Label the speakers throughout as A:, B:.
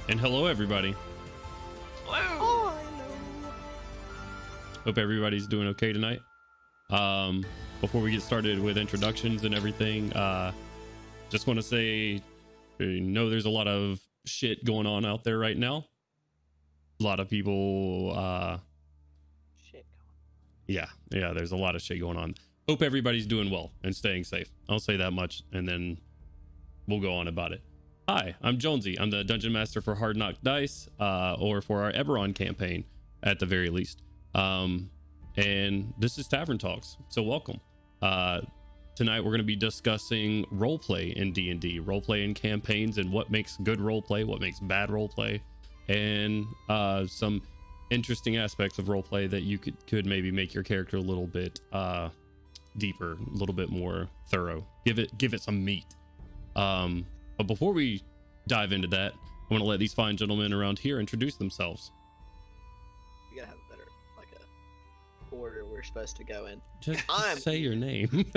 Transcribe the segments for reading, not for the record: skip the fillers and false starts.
A: And hello, everybody.
B: Hello.
A: Hope everybody's doing okay tonight. Before we get started with introductions and everything, just want to say, there's a lot of shit going on out there right now. A lot of people, yeah, there's a lot of shit going on. Hope everybody's doing well and staying safe. I'll say that much, and then we'll go on about it. Hi, I'm Jonesy. I'm the Dungeon Master for Hard Knock Dice, or for our Eberron campaign, at the very least. And this is Tavern Talks, so welcome. Tonight we're going to be discussing roleplay in D&D, roleplay in campaigns, and what makes good roleplay, what makes bad roleplay, and some interesting aspects of roleplay that you could maybe make your character a little bit deeper, a little bit more thorough. Give it some meat. But before we dive into that, I want to let these fine gentlemen around here introduce themselves.
B: We gotta have a better, like a order we're supposed to go in.
A: Just say your name.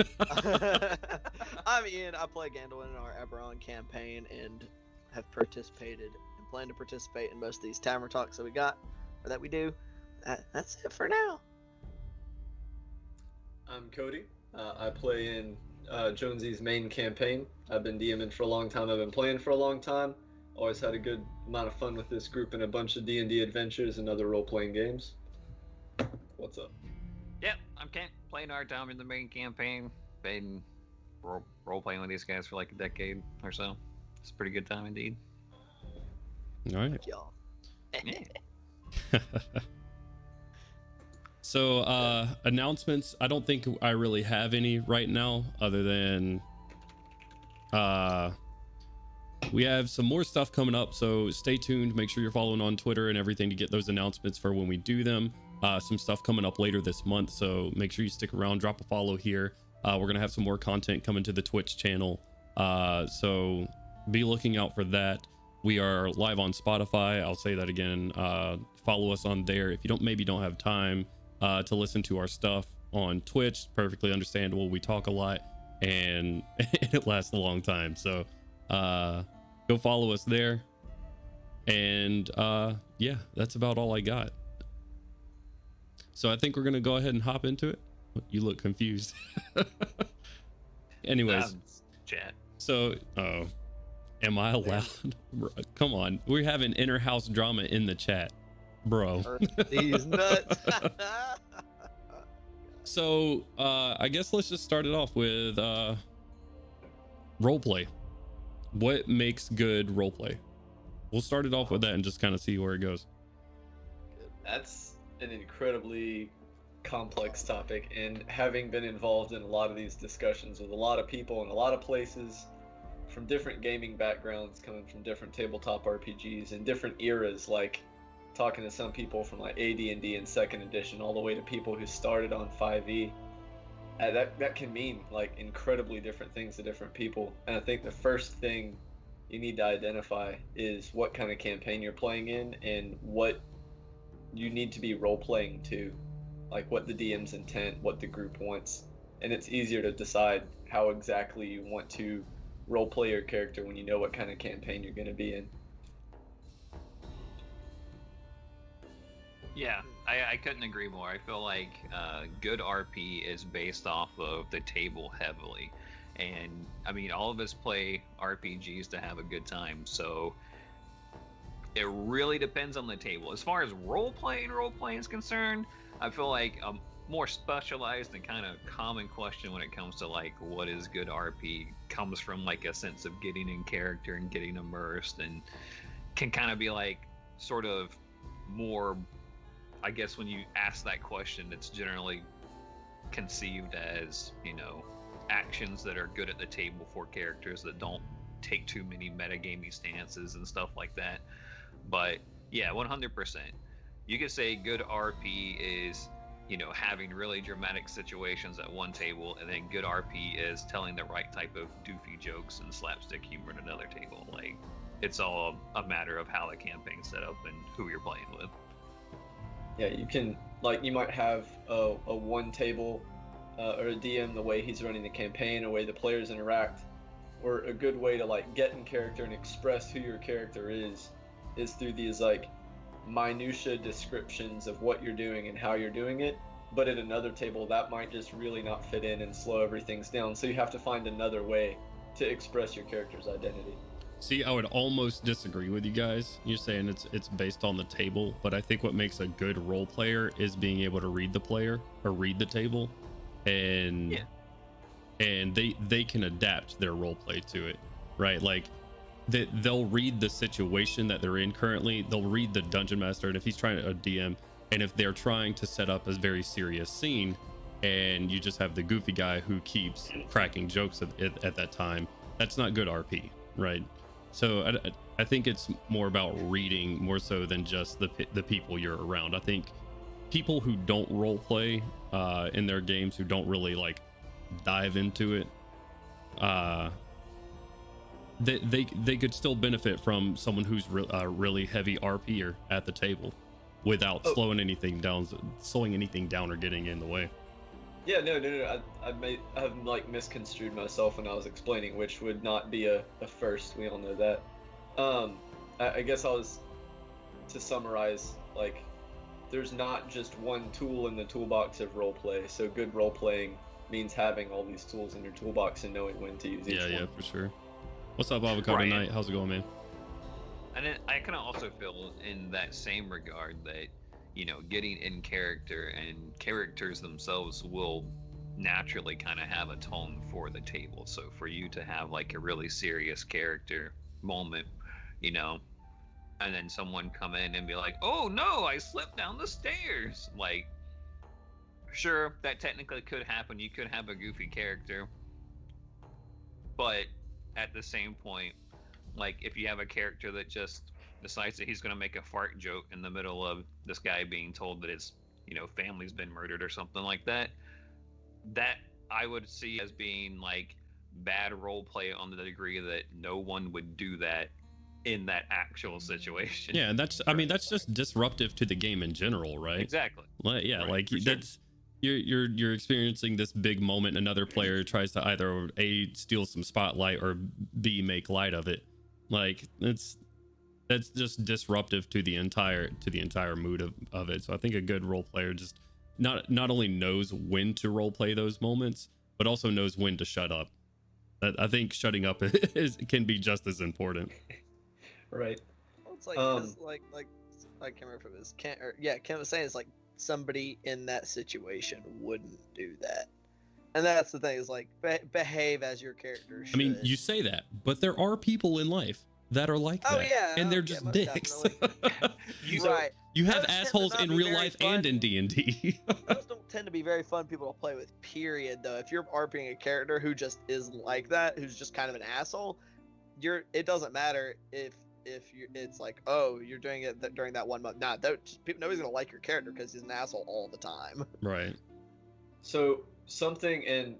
B: I'm Ian. I play Gandalf in our Eberron campaign and have participated and plan to participate in most of these Tavern Talks that we do. That's it for now.
C: I'm Cody. I play in Jonesy's main campaign. I've been DMing for a long time. I've been playing for a long time. Always had a good amount of fun with this group and a bunch of D&D adventures and other role-playing games. What's up?
D: Yep, I'm Kent, playing our time in the main campaign. Been role-playing with these guys for like a decade or so. It's a pretty good time indeed.
A: All right.
B: Y'all.
D: Yeah.
A: So announcements, I don't think I really have any right now, other than we have some more stuff coming up, so stay tuned. Make sure you're following on Twitter and everything to get those announcements for when we do them. Some stuff coming up later this month, so make sure you stick around, drop a follow here. We're gonna have some more content coming to the Twitch channel, so be looking out for that. We are live on Spotify. I'll say that again. Follow us on there. If you don't have time to listen to our stuff on Twitch, perfectly understandable. We talk a lot and it lasts a long time, so go follow us there. And yeah, that's about all I got. So I think we're gonna go ahead and hop into it. You look confused. Anyways,
D: Chat.
A: so am I allowed? Come on, we're having inner house drama in the chat, bro.
B: These nuts.
A: So I guess let's just start it off with roleplay. What makes good roleplay? We'll start it off with that and just kind of see where it goes.
C: That's an incredibly complex topic, and having been involved in a lot of these discussions with a lot of people in a lot of places from different gaming backgrounds, coming from different tabletop RPGs and different eras, like talking to some people from like AD&D and 2nd edition all the way to people who started on 5e. That can mean like incredibly different things to different people. And I think the first thing you need to identify is what kind of campaign you're playing in and what you need to be role-playing to, like what the DM's intent, what the group wants. And it's easier to decide how exactly you want to role-play your character when you know what kind of campaign you're going to be in.
D: Yeah, I couldn't agree more. I feel like good RP is based off of the table heavily. And I mean, all of us play RPGs to have a good time, so it really depends on the table. As far as role-playing is concerned, I feel like a more specialized and kind of common question when it comes to like what is good RP comes from like a sense of getting in character and getting immersed, and can kind of be like sort of more, I guess when you ask that question, it's generally conceived as, you know, actions that are good at the table for characters that don't take too many metagamey stances and stuff like that. But yeah, 100%. You could say good RP is, you know, having really dramatic situations at one table, and then good RP is telling the right type of doofy jokes and slapstick humor at another table. Like, it's all a matter of how the campaign's set up and who you're playing with.
C: Yeah, you can, like, you might have a one table or a DM, the way he's running the campaign, the way the players interact, or a good way to like get in character and express who your character is is through these like minutia descriptions of what you're doing and how you're doing it, but at another table that might just really not fit in and slow everything down, so you have to find another way to express your character's identity.
A: See, I would almost disagree with you guys. You're saying it's based on the table, but I think what makes a good role player is being able to read the player or read the table, and they can adapt their role play to it, right? Like they'll read the situation that they're in currently. They'll read the dungeon master, and if he's trying to DM, and if they're trying to set up a very serious scene, and you just have the goofy guy who keeps cracking jokes at that time, that's not good RP, right? So I think it's more about reading more so than just the people you're around. I think people who don't role play in their games, who don't really like dive into it, they could still benefit from someone who's really heavy RPer at the table without slowing anything down or getting in the way.
C: Yeah, no. I may have like misconstrued myself when I was explaining, which would not be a first. We all know that. I guess I was to summarize, like, there's not just one tool in the toolbox of roleplay. So good role playing means having all these tools in your toolbox and knowing when to use each one.
A: Yeah, for sure. What's up, Avocado Knight? How's it going, man?
D: And then I kind of also feel in that same regard that, you know, getting in character and characters themselves will naturally kind of have a tone for the table. So for you to have like a really serious character moment, you know, and then someone come in and be like, oh no, I slipped down the stairs. Like, sure, that technically could happen. You could have a goofy character, but at the same point, like if you have a character that just decides that he's going to make a fart joke in the middle of this guy being told that his, you know, family's been murdered or something like that, that I would see as being like bad role play on the degree that no one would do that in that actual situation.
A: Yeah, and that's, I mean, that's just disruptive to the game in general, right?
D: Exactly.
A: Yeah,
D: Right,
A: like
D: for sure.
A: that's you're experiencing this big moment. Another player tries to either A, steal some spotlight, or B, make light of it. Like that's just disruptive to the entire mood of it. So I think a good role player just not only knows when to role play those moments, but also knows when to shut up. I think shutting up can be just as important.
C: Right.
B: Well, it's like, 'cause, like I can't remember if it was Ken was saying, it's like somebody in that situation wouldn't do that, and that's the thing, is like behave as your character should.
A: I mean, you say that, but there are people in life that are like that, and they're just
B: most
A: dicks.
B: Right.
A: You have
B: Those tend to
A: assholes
B: not
A: in
B: be
A: real
B: very
A: life
B: fun.
A: and in D&D.
B: Those don't tend to be very fun people to play with, period, though. If you're RPing a character who just is like that, who's just kind of an asshole, it doesn't matter if it's like, oh, you're doing it during that one month. Nobody's gonna like your character because he's an asshole all the time.
A: Right.
C: So something, and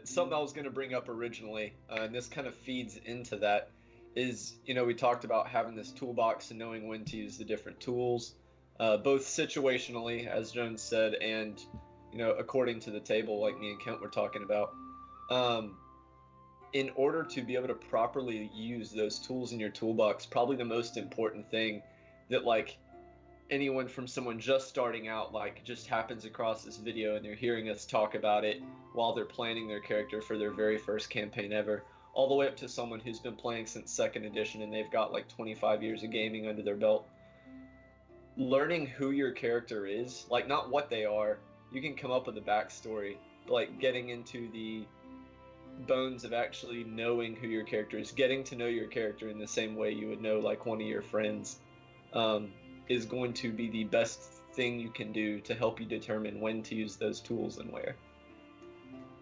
C: something I was going to bring up originally, and this kind of feeds into that, is, you know, we talked about having this toolbox and knowing when to use the different tools, both situationally, as Jones said, and, you know, according to the table, like me and Kent were talking about. In order to be able to properly use those tools in your toolbox, probably the most important thing that, like, anyone from someone just starting out, like, just happens across this video and they're hearing us talk about it while they're planning their character for their very first campaign ever, all the way up to someone who's been playing since 2nd edition and they've got like 25 years of gaming under their belt. Learning who your character is, like, not what they are, you can come up with a backstory, but like getting into the bones of actually knowing who your character is, getting to know your character in the same way you would know like one of your friends, is going to be the best thing you can do to help you determine when to use those tools and where.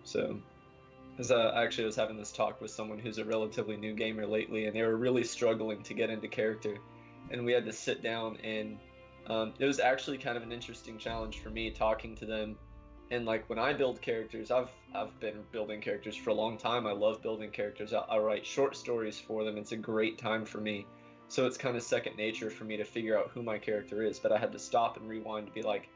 C: So, as I actually was having this talk with someone who's a relatively new gamer lately, and they were really struggling to get into character, and we had to sit down, and it was actually kind of an interesting challenge for me talking to them. And like, when I build characters, I've been building characters for a long time. I love building characters. I write short stories for them. It's a great time for me. So it's kind of second nature for me to figure out who my character is. But I had to stop and rewind to be like,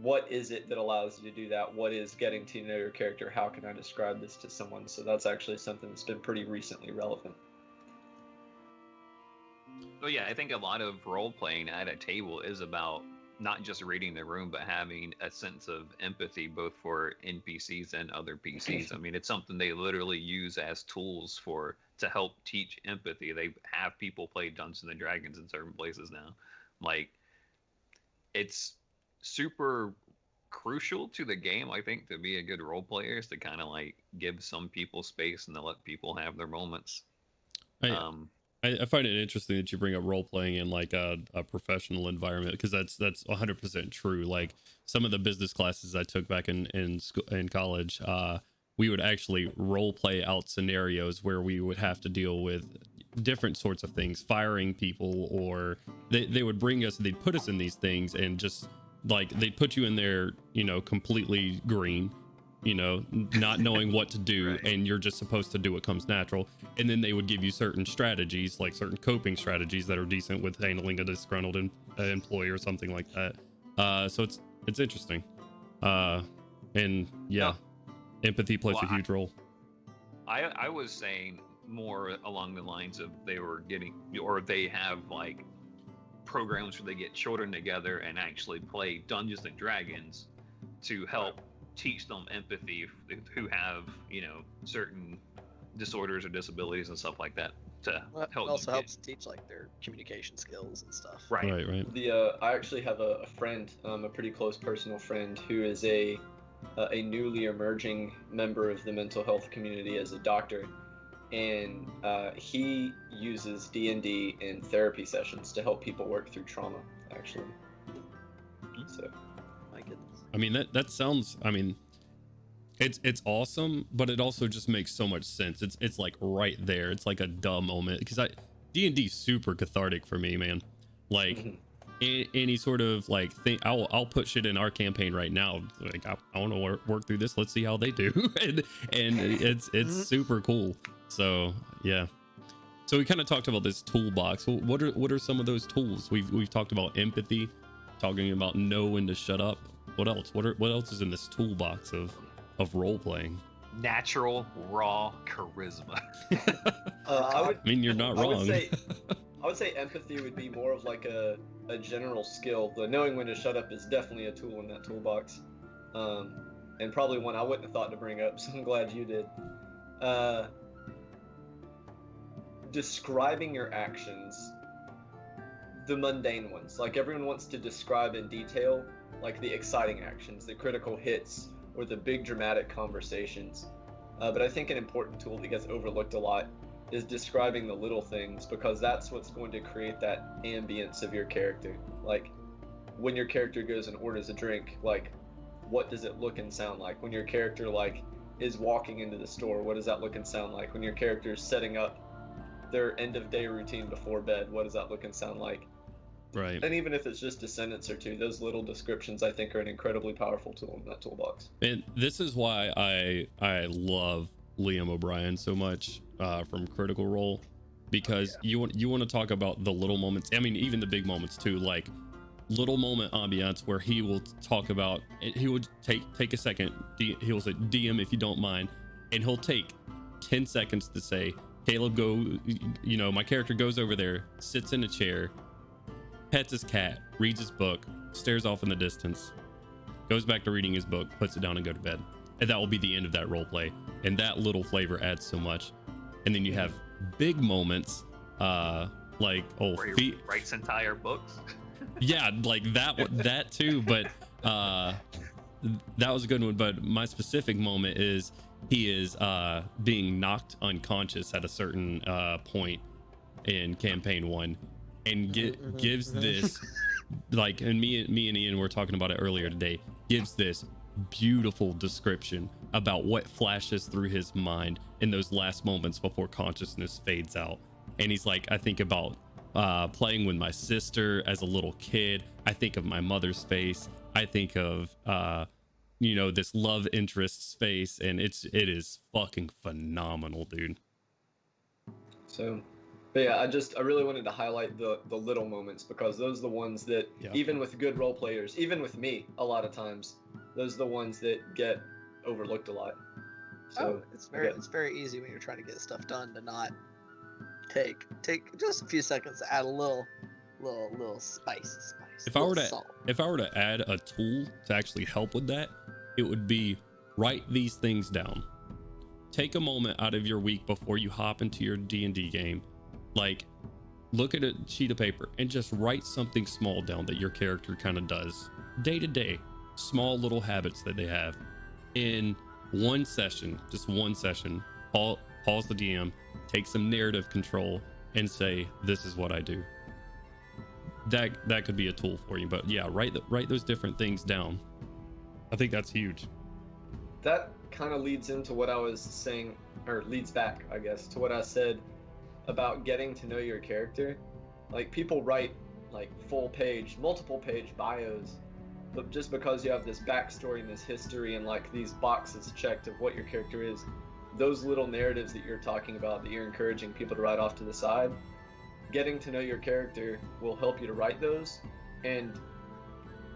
C: what is it that allows you to do that? What is getting to know your character? How can I describe this to someone? So that's actually something that's been pretty recently relevant.
D: Well, yeah, I think a lot of role playing at a table is about not just reading the room, but having a sense of empathy both for NPCs and other PCs. I mean, it's something they literally use as tools for to help teach empathy. They have people play Dungeons and Dragons in certain places now. Like, it's super crucial to the game, I think, to be a good role player is to kind of like give some people space and to let people have their moments.
A: I,
D: Um,
A: I find it interesting that you bring up role playing in like a professional environment, because that's 100% true. Like some of the business classes I took back in school, in college, we would actually role play out scenarios where we would have to deal with different sorts of things, firing people, or they would bring us, they'd put us in these things and just like they'd put you in there, you know, completely green, you know, not knowing what to do,
D: Right.
A: and you're just supposed to do what comes natural. And then they would give you certain strategies, like certain coping strategies that are decent with handling a disgruntled employee or something like that. So it's interesting. And yeah, empathy plays
D: Well,
A: a huge role.
D: I was saying more along the lines of they were getting, or they have like programs where they get children together and actually play Dungeons and Dragons to help teach them empathy who have, you know, certain disorders or disabilities and stuff like that to
B: Well, it
D: help
B: also
D: them
B: helps teach like their communication skills and stuff.
D: right.
A: Right.
C: I actually have a friend, a pretty close personal friend, who is a newly emerging member of the mental health community as a doctor, and he uses D&D in therapy sessions to help people work through trauma. Actually, so
B: My goodness.
A: I mean that sounds, I mean, it's awesome, but it also just makes so much sense. It's like right there. It's like a duh moment, because D&D super cathartic for me, man. Like any sort of like thing, I'll put shit in our campaign right now. Like I want to work through this. Let's see how they do, and it's super cool. So yeah. So we kind of talked about this toolbox. What are some of those tools? We've talked about empathy, talking about know when to shut up. What else? What else is in this toolbox of role playing?
D: Natural raw charisma.
A: I mean, you're not wrong.
C: I would say empathy would be more of like a general skill. The knowing when to shut up is definitely a tool in that toolbox, and probably one I wouldn't have thought to bring up. So I'm glad you did. Describing your actions, the mundane ones, like everyone wants to describe in detail, like the exciting actions, the critical hits, or the big dramatic conversations. But I think an important tool that gets overlooked a lot is describing the little things, because that's what's going to create that ambience of your character. Like when your character goes and orders a drink, like what does it look and sound like? When your character like is walking into the store, what does that look and sound like? When your character is setting up their end of day routine before bed, what does that look and sound like?
A: Right.
C: And even if it's just a sentence or two, those little descriptions I think are an incredibly powerful tool in that toolbox.
A: And this is why I love Liam O'Brien so much from Critical Role, because you want to talk about the little moments. I mean, even the big moments too, like little moment ambiance where he will talk about. He would take a second. He'll say, "DM, if you don't mind," and he'll take 10 seconds to say, "Caleb, go." You know, my character goes over there, sits in a chair, pets his cat, reads his book, stares off in the distance, goes back to reading his book, puts it down, and go to bed. And that will be the end of that role play. And that little flavor adds so much. And then you have big moments, like
D: Where he writes entire books.
A: yeah, like that too. But that was a good one. But my specific moment is he is being knocked unconscious at a certain point in campaign 1, and gives this like, and me and Ian were talking about it earlier today, gives this beautiful description about what flashes through his mind in those last moments before consciousness fades out. And he's like, I think about playing with my sister as a little kid. I think of my mother's face. I think of you know, this love interest's face, and it is fucking phenomenal, dude.
C: So, but yeah, I really wanted to highlight the little moments, because those are the ones that, even with good role players, even with me, a lot of times, those are the ones that get overlooked a lot. So
B: it's very easy when you're trying to get stuff done to not take just a few seconds to add a little spice.
A: If I were to
B: salt.
A: if I were to add a tool to actually help with that, it would be write these things down. Take a moment out of your week before you hop into your D&D game. Like, look at a sheet of paper and just write something small down that your character kind of does day to day, small little habits that they have. In one session, just one session, pause the DM, take some narrative control, and say, "This is what I do." That could be a tool for you. But yeah, write those different things down. I think that's huge.
C: That kind of leads into what I was saying, or leads back, I guess, to what I said about getting to know your character. Like, people write like full page, multiple page bios, but just because you have this backstory and this history and like these boxes checked of what your character is, those little narratives that you're talking about, that you're encouraging people to write off to the side, getting to know your character will help you to write those. And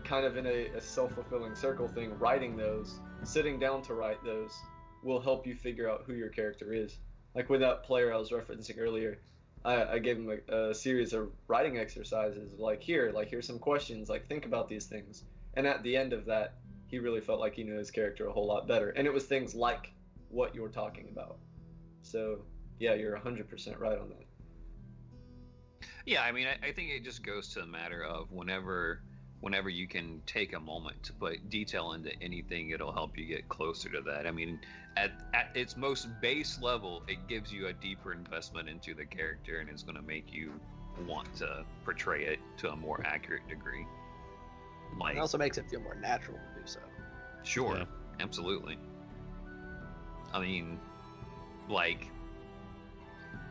C: kind of in a self-fulfilling circle thing, writing those, sitting down to write those, will help you figure out who your character is. Like with that player I was referencing earlier, I gave him a series of writing exercises, like here's some questions, like think about these things. And at the end of that, he really felt like he knew his character a whole lot better. And it was things like what you were talking about. So yeah, you're 100% right on that.
D: Yeah, I mean, I think it just goes to the matter of whenever you can take a moment to put detail into anything, it'll help you get closer to that. I mean, at its most base level, it gives you a deeper investment into the character, and it's going to make you want to portray it to a more accurate degree. Like,
B: It also makes it feel more natural to do so.
D: sure,
A: Yeah.
D: absolutely. I mean, like,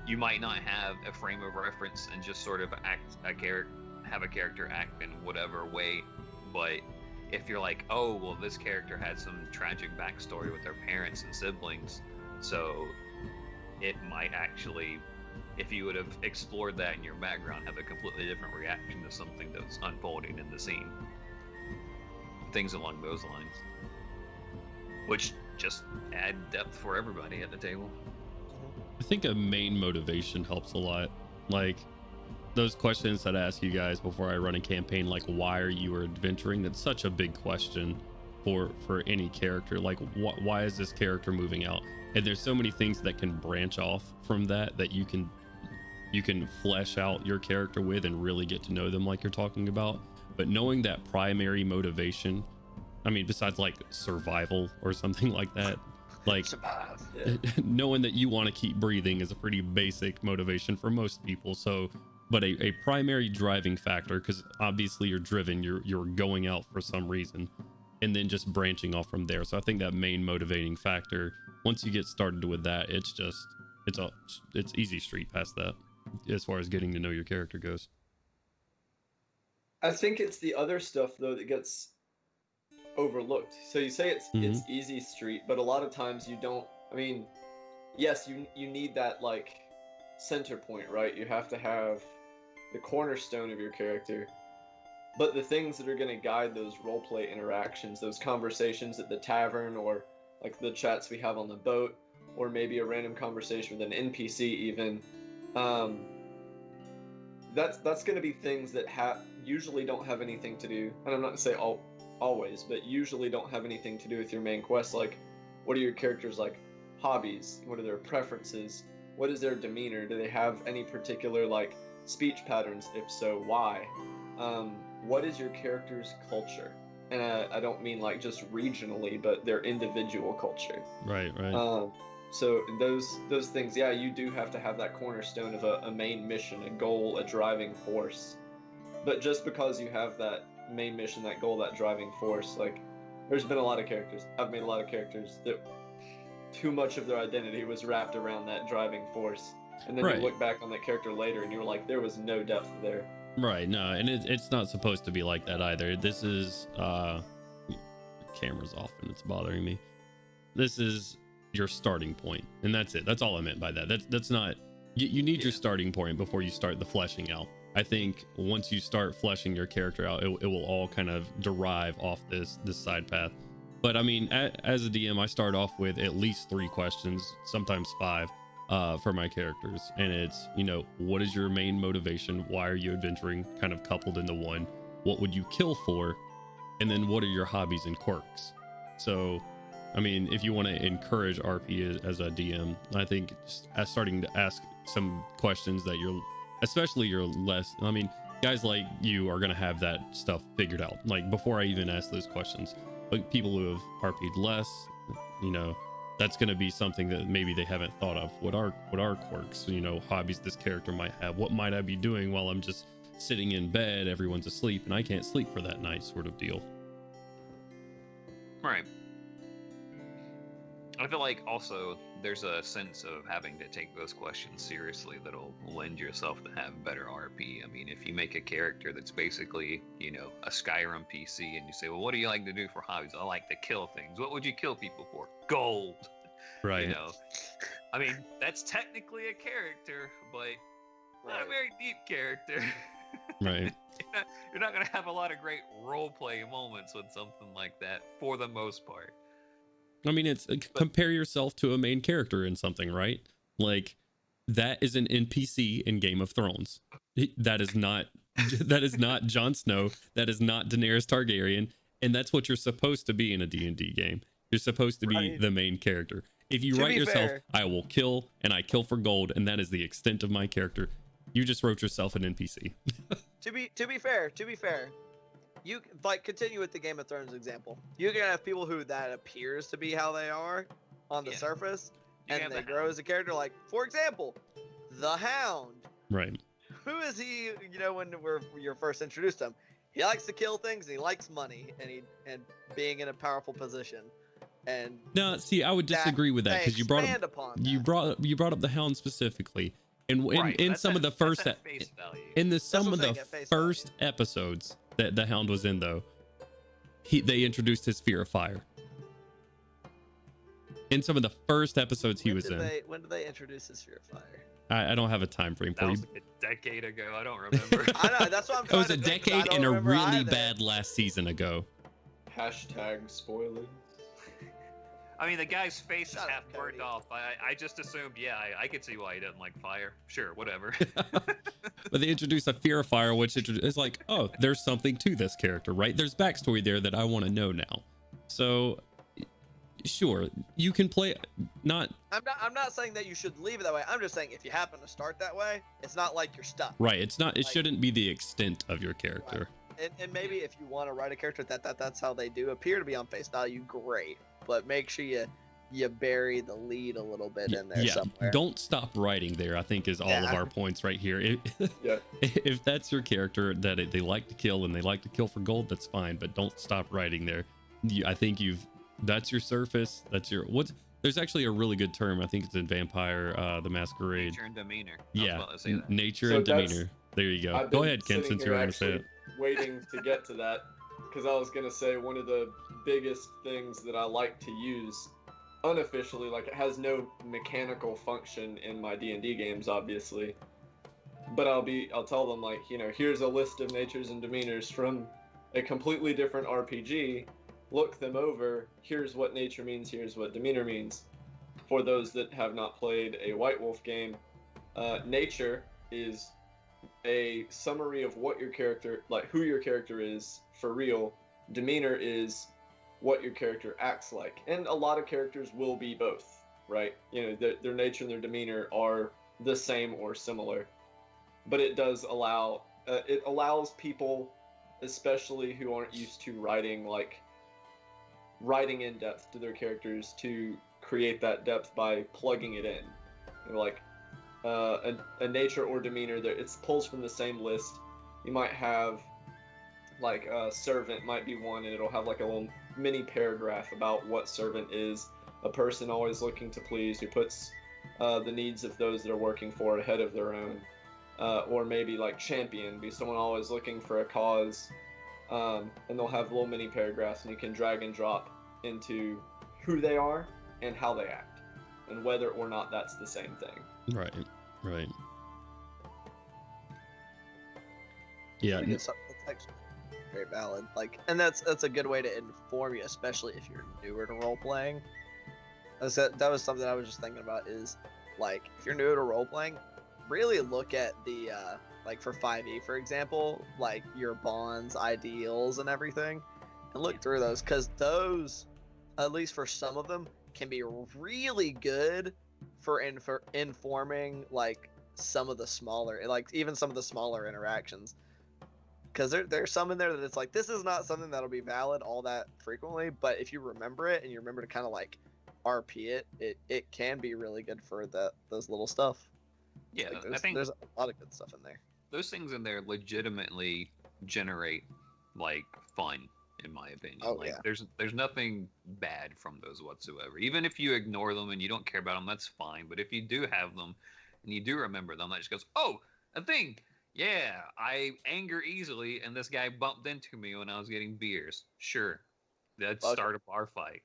D: you might not have a frame of reference and just sort of have a character act in whatever way, but if you're like, oh, well, this character had some tragic backstory with their parents and siblings, so it might actually, if you would have explored that in your background, have a completely different reaction to something that's unfolding in the scene. Things along those lines, which just add depth for everybody at the table.
A: I think a main motivation helps a lot. Like, those questions that I ask you guys before I run a campaign, like, why are you adventuring? That's such a big question for any character. Like, why is this character moving out? And there's so many things that can branch off from that you can flesh out your character with and really get to know them, like you're talking about. But knowing that primary motivation, I mean, besides like survival or something like that, like
B: Survive.
C: Yeah.
A: knowing that you want to keep breathing is a pretty basic motivation for most people. So, but a primary driving factor, because obviously you're driven, you're going out for some reason, and then just branching off from there. So I think that main motivating factor, once you get started with that, it's easy street past that as far as getting to know your character goes.
C: I think it's the other stuff though that gets overlooked. So you say it's easy street, but a lot of times you don't. I mean, yes, you need that like center point, right? You have to have the cornerstone of your character. But the things that are going to guide those roleplay interactions, those conversations at the tavern, or like the chats we have on the boat, or maybe a random conversation with an NPC even, that's going to be things that usually don't have anything to do, and I'm not going to say always, but usually don't have anything to do with your main quest. Like, what are your characters' like hobbies? What are their preferences? What is their demeanor? Do they have any particular like speech patterns? If so, why? What is your character's culture? And I don't mean like just regionally, but their individual culture.
A: Right.
C: So those things, yeah, you do have to have that cornerstone of a main mission, a goal, a driving force. But just because you have that main mission, that goal, that driving force, like, there's been a lot of characters. I've made a lot of characters that too much of their identity was wrapped around that driving force. And then
A: Right.
C: you look back on that character later and you're like, there was no depth there.
A: Right. No, and it's not supposed to be like that either. This is camera's off and it's bothering me. This is your starting point, and that's it. That's all I meant by that. That's not you need your starting point before you start the fleshing out. I think once you start fleshing your character out, it will all kind of derive off this side path. But I mean, as a DM, I start off with at least 3 questions, sometimes 5, for my characters, and it's, you know, what is your main motivation? Why are you adventuring? Kind of coupled into one. What would you kill for? And then what are your hobbies and quirks? So, I mean, if you want to encourage RP as a DM, I think starting to ask some questions that especially your less, I mean, guys like you are going to have that stuff figured out. Like before I even ask those questions, like people who have RP'd less, you know, that's going to be something that maybe they haven't thought of. What are quirks, you know, hobbies this character might have? What might I be doing while I'm just sitting in bed, everyone's asleep and I can't sleep for that night, sort of deal.
D: Right. I feel like also there's a sense of having to take those questions seriously that'll lend yourself to have better RP. I mean, if you make a character that's basically, you know, a Skyrim PC and you say, well, what do you like to do for hobbies? I like to kill things. What would you kill people for? Gold.
A: Right.
D: You know, I mean, that's technically a character, but not a very deep character.
A: Right.
D: You're not going to have a lot of great role-play moments with something like that for the most part.
A: I mean, it's compare yourself to a main character in something, right? Like that is an NPC in Game of Thrones. That is not Jon Snow. That is not Daenerys Targaryen. And that's what you're supposed to be in a D&D game. You're supposed to be the main character. If you write yourself, I will kill and I kill for gold, and that is the extent of my character, you just wrote yourself an NPC.
B: To be fair, you like continue with the Game of Thrones example. You're gonna have people who that appears to be how they are on the surface, and they grow as a character. Like, for example, the Hound.
A: Right.
B: Who is he? You know, when you're first introduced to him, he likes to kill things. And he likes money, and being in a powerful position. And
A: no, see, I would disagree with that because you brought up the Hound specifically. And in some of the first first episodes that the Hound was in, though, they introduced his fear of fire. In some of the first episodes he was in.
B: When did they introduce his fear of fire?
A: I don't have a time frame for you.
D: That was like a decade ago. I don't remember.
B: I know, that's what I'm trying to think.
A: It was a decade and a really bad last season ago.
C: Hashtag spoilers.
D: I mean, the guy's face is half burnt off. I just assumed, I could see why he doesn't like fire. Sure, whatever.
A: But they introduced a fear of fire, which is like, oh, there's something to this character, right? There's backstory there that I want to know now. So, sure, you can play.
B: I'm not saying that you should leave it that way. I'm just saying if you happen to start that way, it's not like you're stuck.
A: Right. It's not. It shouldn't be the extent of your character.
B: Right. And maybe if you want to write a character that's how they do appear to be on face value, great. But make sure you bury the lead a little bit in there somewhere.
A: Don't stop writing there, I think, is all of our points right here. If that's your character, that they like to kill and they like to kill for gold, that's fine. But don't stop writing there. I think that's your surface. That's your there's actually a really good term. I think it's in Vampire the Masquerade.
D: Nature and demeanor.
A: Nature and demeanor. There you go. Go ahead, Ken, since you're going to say it.
C: Waiting to get to that, because I was going to say one of the biggest things that I like to use unofficially, like it has no mechanical function in my D&D games, obviously, but I'll tell them, like, you know, here's a list of natures and demeanors from a completely different RPG, look them over, here's what nature means, here's what demeanor means. For those that have not played a White Wolf game, nature is a summary of what your character, like who your character is for real. Demeanor is what your character acts like, and a lot of characters will be both, right? You know, their nature and their demeanor are the same or similar, but it does allow it allows people, especially who aren't used to writing in depth to their characters, to create that depth by plugging it in. You know, like a nature or demeanor that it pulls from the same list. You might have like a servant might be one, and it'll have like a little mini paragraph about what servant is: a person always looking to please, who puts the needs of those that are working for ahead of their own. Or maybe like champion, be someone always looking for a cause, and they'll have little mini paragraphs, and you can drag and drop into who they are and how they act, and whether or not that's the same thing.
A: Right. Yeah,
B: that's actually very valid. Like, and that's a good way to inform you, especially if you're newer to role playing. That was something I was just thinking about. Is like if you're new to role playing, really look at the like for 5e for example, like your bonds, ideals, and everything, and look through those, because those, at least for some of them, can be really good for informing like some of the smaller, like even some of the smaller interactions. Because there's some in there that it's like, this is not something that'll be valid all that frequently, but if you remember it and you remember to kind of like RP it can be really good for those little stuff.
D: Yeah,
B: Like,
D: I think
B: there's a lot of good stuff in there.
D: those things in there legitimately generate like fun, in my opinion.
B: Oh,
D: like
B: yeah.
D: there's nothing bad from those whatsoever. Even if you ignore them and you don't care about them, that's fine. But if you do have them and you do remember them, that just goes, oh, a thing. Yeah, I anger easily, and this guy bumped into me when I was getting beers. Sure, let's
B: Okay.
D: start a bar fight.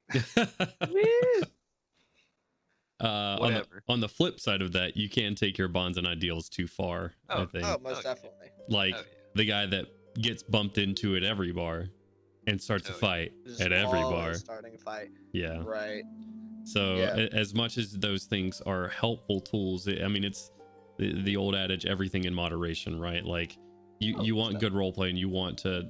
D: Whatever.
A: On the flip side of that, you can take your bonds and ideals too far. I think
B: Oh, most
D: Oh, yeah.
B: definitely.
A: like
D: Oh, yeah.
A: the guy that gets bumped into at every bar and starts a
D: Oh, yeah.
A: fight
B: Just
A: at every
B: always
A: bar.
B: starting a fight.
A: Yeah.
B: Right.
A: So
B: Yeah.
A: as much as those things are helpful tools, I mean, it's the old adage, everything in moderation, right? Like you want good role play, and you want to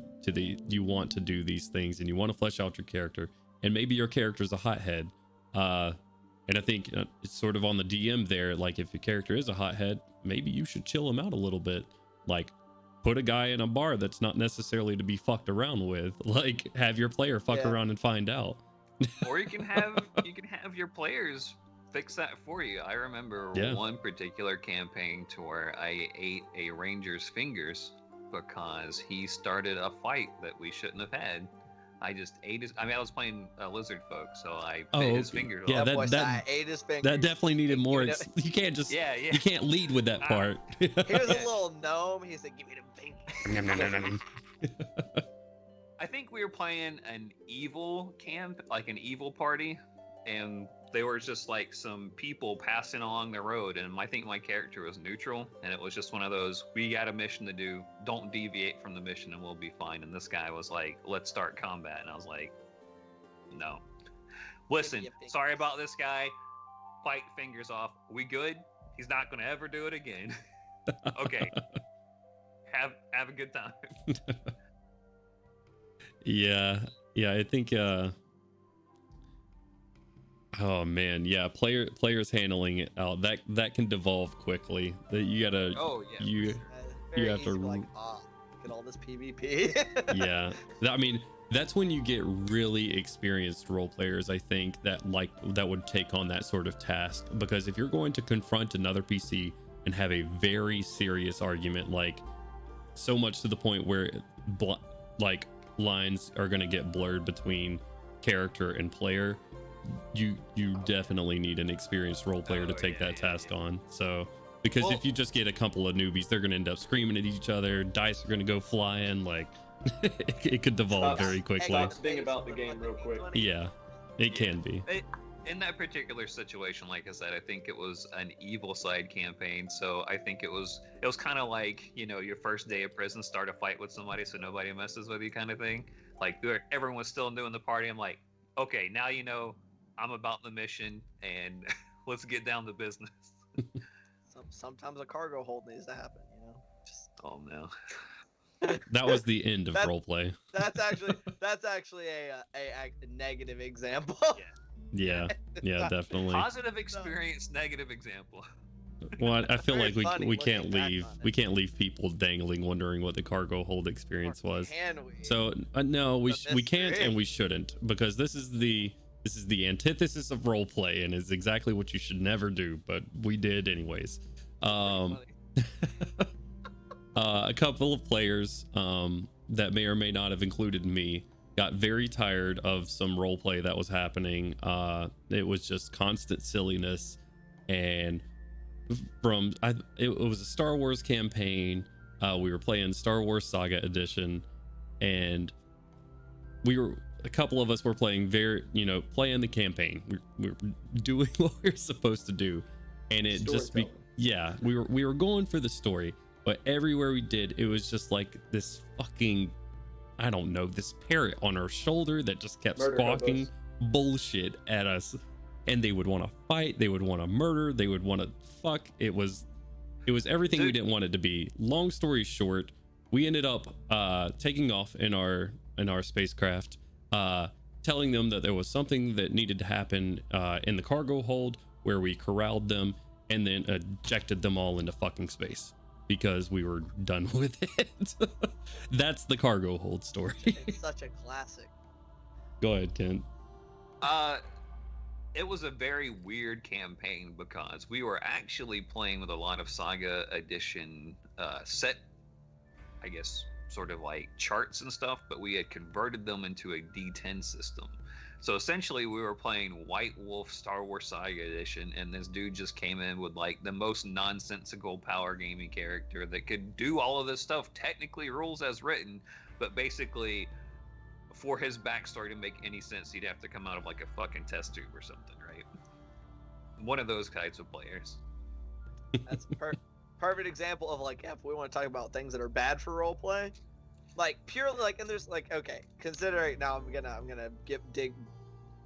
A: do these things, and you want to flesh out your character, and maybe your character's a hothead. And I think it's sort of on the DM there. Like if your character is a hothead, maybe you should chill him out a little bit. Like put a guy in a bar that's not necessarily to be fucked around with. Like have your player fuck around and find out.
D: Or you can have your players fix that for you. I remember one particular campaign to where I ate a ranger's fingers because he started a fight that we shouldn't have had. I just ate his. I mean, I was playing lizard folk, so I bit his fingers
A: Yeah,
D: off.
B: I ate his fingers.
A: That definitely needed more. You can't just.
D: Yeah.
A: You can't lead with that part.
B: He was a little gnome. He said, "Give me the fingers."
D: I think we were playing an evil camp, like an evil party, and they were just like some people passing along the road, and I think my character was neutral, and it was just one of those, we got a mission to do, don't deviate from the mission and we'll be fine. And this guy was like, let's start combat, and I was like, no. Listen, sorry about this guy, fight fingers off, we good? He's not gonna ever do it again. Okay. Have a good time.
A: Yeah, I think oh man, yeah, players handling it out, that can devolve quickly. That you gotta you have to
B: like, get all this PvP.
A: yeah, I mean, that's when you get really experienced role players, I think, that would take on that sort of task. Because if you're going to confront another PC and have a very serious argument, like so much to the point where like lines are going to get blurred between character and player, you definitely need an experienced role player to take that task on. So because if you just get a couple of newbies, they're going to end up screaming at each other, dice are going to go flying, like it could devolve very quickly.
C: Stop thinking about the game real quick.
A: Yeah, it can be.
D: In that particular situation, like I said, I think it was an evil side campaign. So I think it was kind of like, you know, your first day of prison, start a fight with somebody so nobody messes with you kind of thing. Like everyone was still doing the party. I'm like, okay, now you know I'm about the mission and let's get down to business.
B: Sometimes a cargo hold needs to happen, you know.
D: Oh no.
A: That was the end of roleplay.
B: That's actually a negative example.
A: Yeah, definitely.
D: Positive experience, negative example.
A: Well, I feel like we can't leave people dangling, wondering what the cargo hold experience was.
B: Can we?
A: So no, we can't and we shouldn't, because this is the antithesis of role play and is exactly what you should never do, but we did anyways. A couple of players that may or may not have included me got very tired of some role play that was happening. It was just constant silliness, and it was a Star Wars campaign. We were playing Star Wars Saga Edition, and a couple of us were playing playing the campaign. We were doing what we were supposed to do, and it just we were going for the story, but everywhere we did, it was just like this fucking, I don't know, this parrot on our shoulder that just kept squawking bullshit at us. and they would want to fight, they would want to murder, they would want to fuck. It was everything we didn't want it to be. Long story short, we ended up taking off in our spacecraft, telling them that there was something that needed to happen in the cargo hold, where we corralled them and then ejected them all into fucking space because we were done with it. That's the cargo hold story.
B: It's such a classic.
A: Go ahead, Kent.
D: It was a very weird campaign because we were actually playing with a lot of Saga Edition set, I guess, sort of like charts and stuff, but we had converted them into a D10 system. So essentially we were playing White Wolf Star Wars Saga Edition, and this dude just came in with like the most nonsensical power gaming character that could do all of this stuff, technically rules as written, but basically for his backstory to make any sense, he'd have to come out of like a fucking test tube or something, right? One of those types of players.
B: That's perfect example of like, if we want to talk about things that are bad for roleplay, like purely like, and there's like, okay, considering now I'm gonna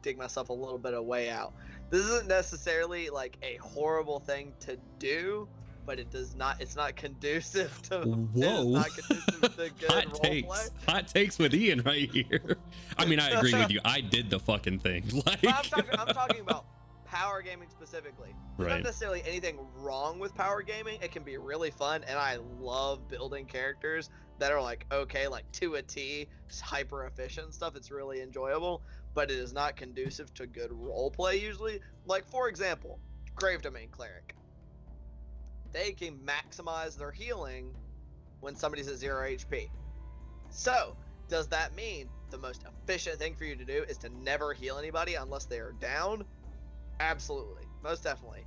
B: dig myself a little bit of way out. This isn't necessarily like a horrible thing to do, but it's not conducive to.
A: Whoa!
B: Not conducive to good
A: Hot takes with Ian right here. I mean, I agree with you. I did the fucking thing. Like,
B: I'm talking about power gaming specifically. There's
A: right.
B: not necessarily anything wrong with power gaming. It can be really fun, and I love building characters that are like, okay, like to a T, hyper efficient stuff. It's really enjoyable, but it is not conducive to good role play usually. Like, for example, Grave Domain Cleric. They can maximize their healing when somebody's at 0 HP. So, does that mean the most efficient thing for you to do is to never heal anybody unless they are down? Absolutely. Most definitely.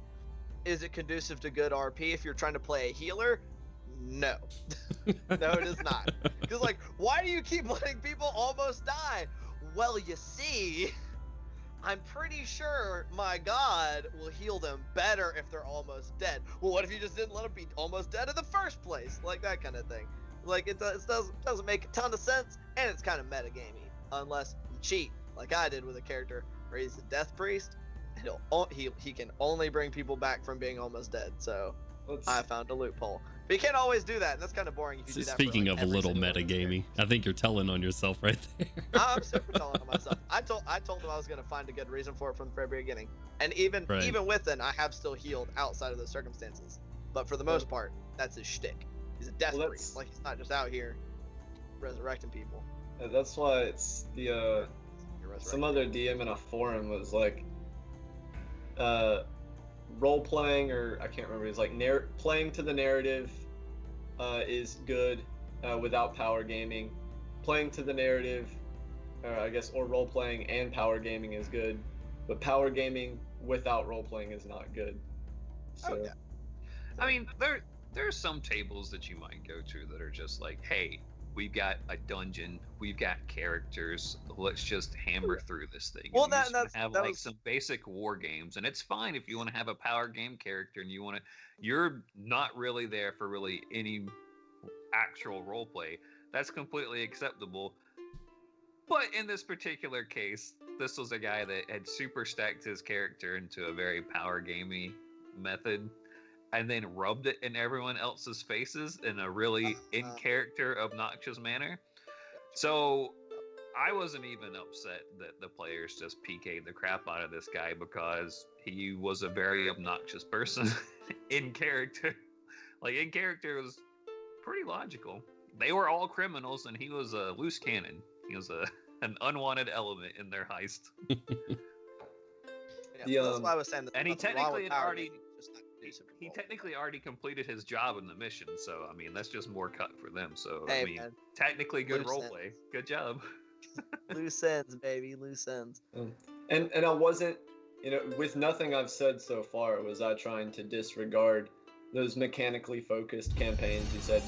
B: Is it conducive to good RP if you're trying to play a healer? No. No, it is not. Because, like, why do you keep letting people almost die? Well, you see, I'm pretty sure my god will heal them better if they're almost dead. Well, what if you just didn't let them be almost dead in the first place? Like, that kind of thing. Like, it doesn't make a ton of sense, and it's kind of metagamey. Unless you cheat, like I did with a character where he's a death priest, and he can only bring people back from being almost dead. So I found a loophole. But you can't always do that, and that's kind of boring if you do that.
A: Speaking
B: for, like,
A: of a little metagamey, I think you're telling on yourself right there.
B: I'm super telling on myself. I told him I was gonna find a good reason for it from the very beginning, and even with then, I have still healed outside of those circumstances. But for the most part, that's his shtick. He's a death priest. Like, he's not just out here resurrecting people.
C: That's why it's the some other DM in a forum was like, role playing, or I can't remember. He's like, playing to the narrative is good without power gaming. Playing to the narrative, I guess, or role playing and power gaming is good, but power gaming without role playing is not good. So,
B: yeah.
D: I mean, there's some tables that you might go to that are just like, hey, we've got a dungeon, we've got characters, let's just hammer through this thing.
B: Well,
D: and some basic war games, and it's fine if you want to have a power game character and you're not really there for really any actual role play. That's completely acceptable. But in this particular case, this was a guy that had super stacked his character into a very power gamey method, and then rubbed it in everyone else's faces in a really in-character, obnoxious manner. So I wasn't even upset that the players just PK'd the crap out of this guy because he was a very obnoxious person in character. Like, in character, it was pretty logical. They were all criminals, and he was a loose cannon. He was an unwanted element in their heist.
B: That's why I was saying that.
D: And he technically already completed his job in the mission, so I mean that's just more cut for them. So
B: hey,
D: I mean,
B: man.
D: Technically good
B: Loose
D: roleplay.
B: ends.
D: Good job.
B: Loose ends, baby, loose ends.
C: And I wasn't, with nothing I've said so far, was I trying to disregard those mechanically focused campaigns. You said,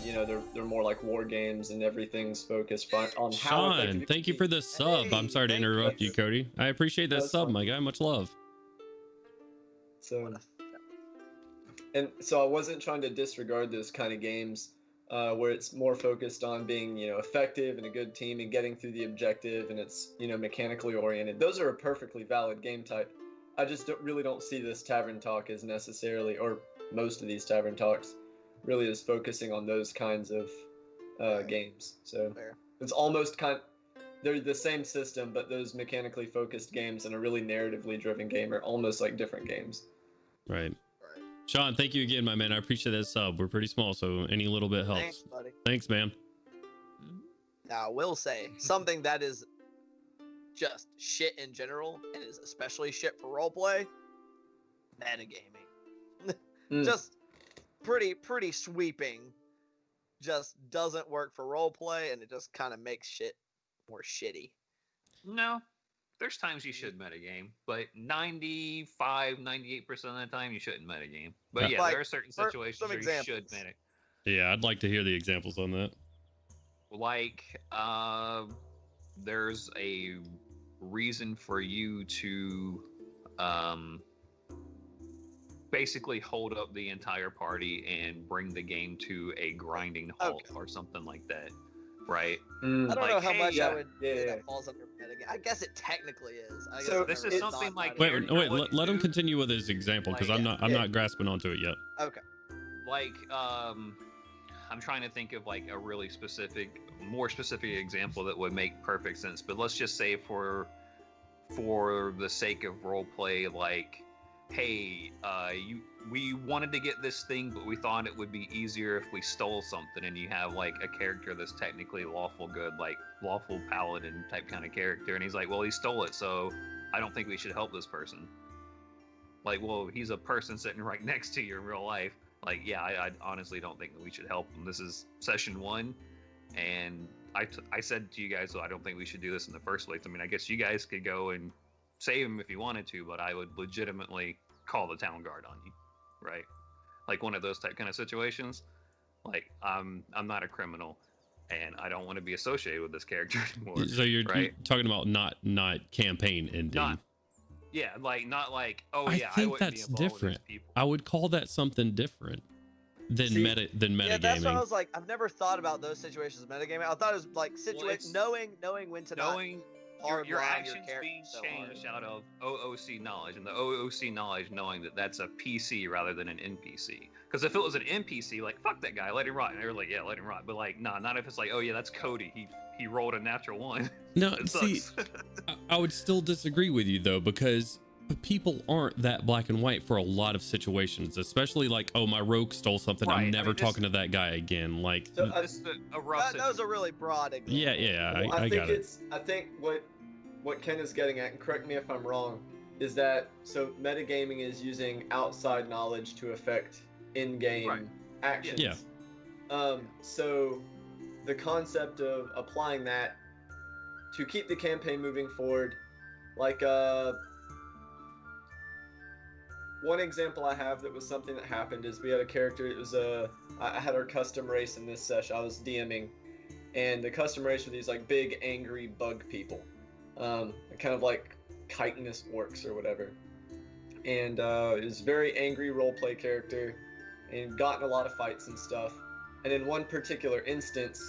C: they're more like war games and everything's focused on how.
A: Sean, thank you for the sub.
B: Hey,
A: I'm sorry to interrupt you, Cody. I appreciate that sub, my guy. Much love.
C: So I wasn't trying to disregard those kind of games where it's more focused on being, effective and a good team and getting through the objective, and it's, mechanically oriented. Those are a perfectly valid game type. I just really don't see this tavern talk as necessarily, or most of these tavern talks, really as focusing on those kinds of games. So
B: Fair.
C: it's almost they're the same system, but those mechanically focused games and a really narratively driven game are almost like different games.
A: Right.
B: Right.
A: Sean, thank you again, my man. I appreciate that sub. We're pretty small, so any little bit helps.
B: Thanks, buddy.
A: Thanks, man.
B: Now, I will say something that is just shit in general, and is especially shit for roleplay. Metagaming. Just pretty sweeping. Just doesn't work for roleplay, and it just kind of makes shit more shitty.
D: No, there's times you should metagame, but 98% of the time you shouldn't metagame. But yeah,
B: Like,
D: there are certain situations where you should metagame.
A: Yeah, I'd like to hear the examples on that.
D: Like, there's a reason for you to basically hold up the entire party and bring the game to a grinding halt or something like that, right?
B: I don't know how much I would say
C: yeah.
B: that falls under metagame. I guess it technically is. I
C: So
B: guess
D: this is something like
A: Wait, let him continue with his example, because I'm not grasping onto it yet.
B: Okay.
D: Like, I'm trying to think of like a really more specific example that would make perfect sense. But let's just say for the sake of role play, like, hey, we wanted to get this thing, but we thought it would be easier if we stole something, and you have like a character that's technically lawful good, like lawful paladin type kind of character, and he's like, well, he stole it, so I don't think we should help this person. Like, well, he's a person sitting right next to you in real life. Like, yeah, I honestly don't think that we should help him. This is session 1, and I said to you guys, so I don't think we should do this in the first place. I mean, I guess you guys could go and save him if you wanted to, but I would legitimately call the town guard on you, right? Like one of those type kind of situations. Like, I'm not a criminal, and I don't want to be associated with this character anymore.
A: So you're talking about not campaign ending.
D: Not like, oh
A: I
D: yeah,
A: think
D: I
A: that's different.
D: People.
A: I would call that something different than metagaming.
B: Yeah, that's what I was like. I've never thought about those situations as metagaming. I thought it was like knowing when to
D: knowing your actions
B: your
D: being changed out of OOC knowledge, and the OOC knowledge knowing that that's a PC rather than an NPC. Because if it was an NPC, like, fuck that guy, let him rot, and they're like, yeah, let him rot. But like, nah, not if it's like, oh yeah, that's Cody. He rolled a natural 1.
A: No, see, I would still disagree with you though, because people aren't that black and white for a lot of situations, especially like, oh, my rogue stole something, right. I'm never talking to that guy again. Like,
B: so this is a rough that was a really broad example.
A: Yeah, I got it.
C: I think what Ken is getting at, and correct me if I'm wrong, is that so metagaming is using outside knowledge to affect in-game actions.
A: Yeah.
C: So the concept of applying that to keep the campaign moving forward, like one example I have that was something that happened is we had a character. It was I had our custom race in this session. I was DMing, and the custom race were these like big angry bug people, kind of like chitinous orcs or whatever. And it was a very angry roleplay character, and gotten a lot of fights and stuff. And in one particular instance,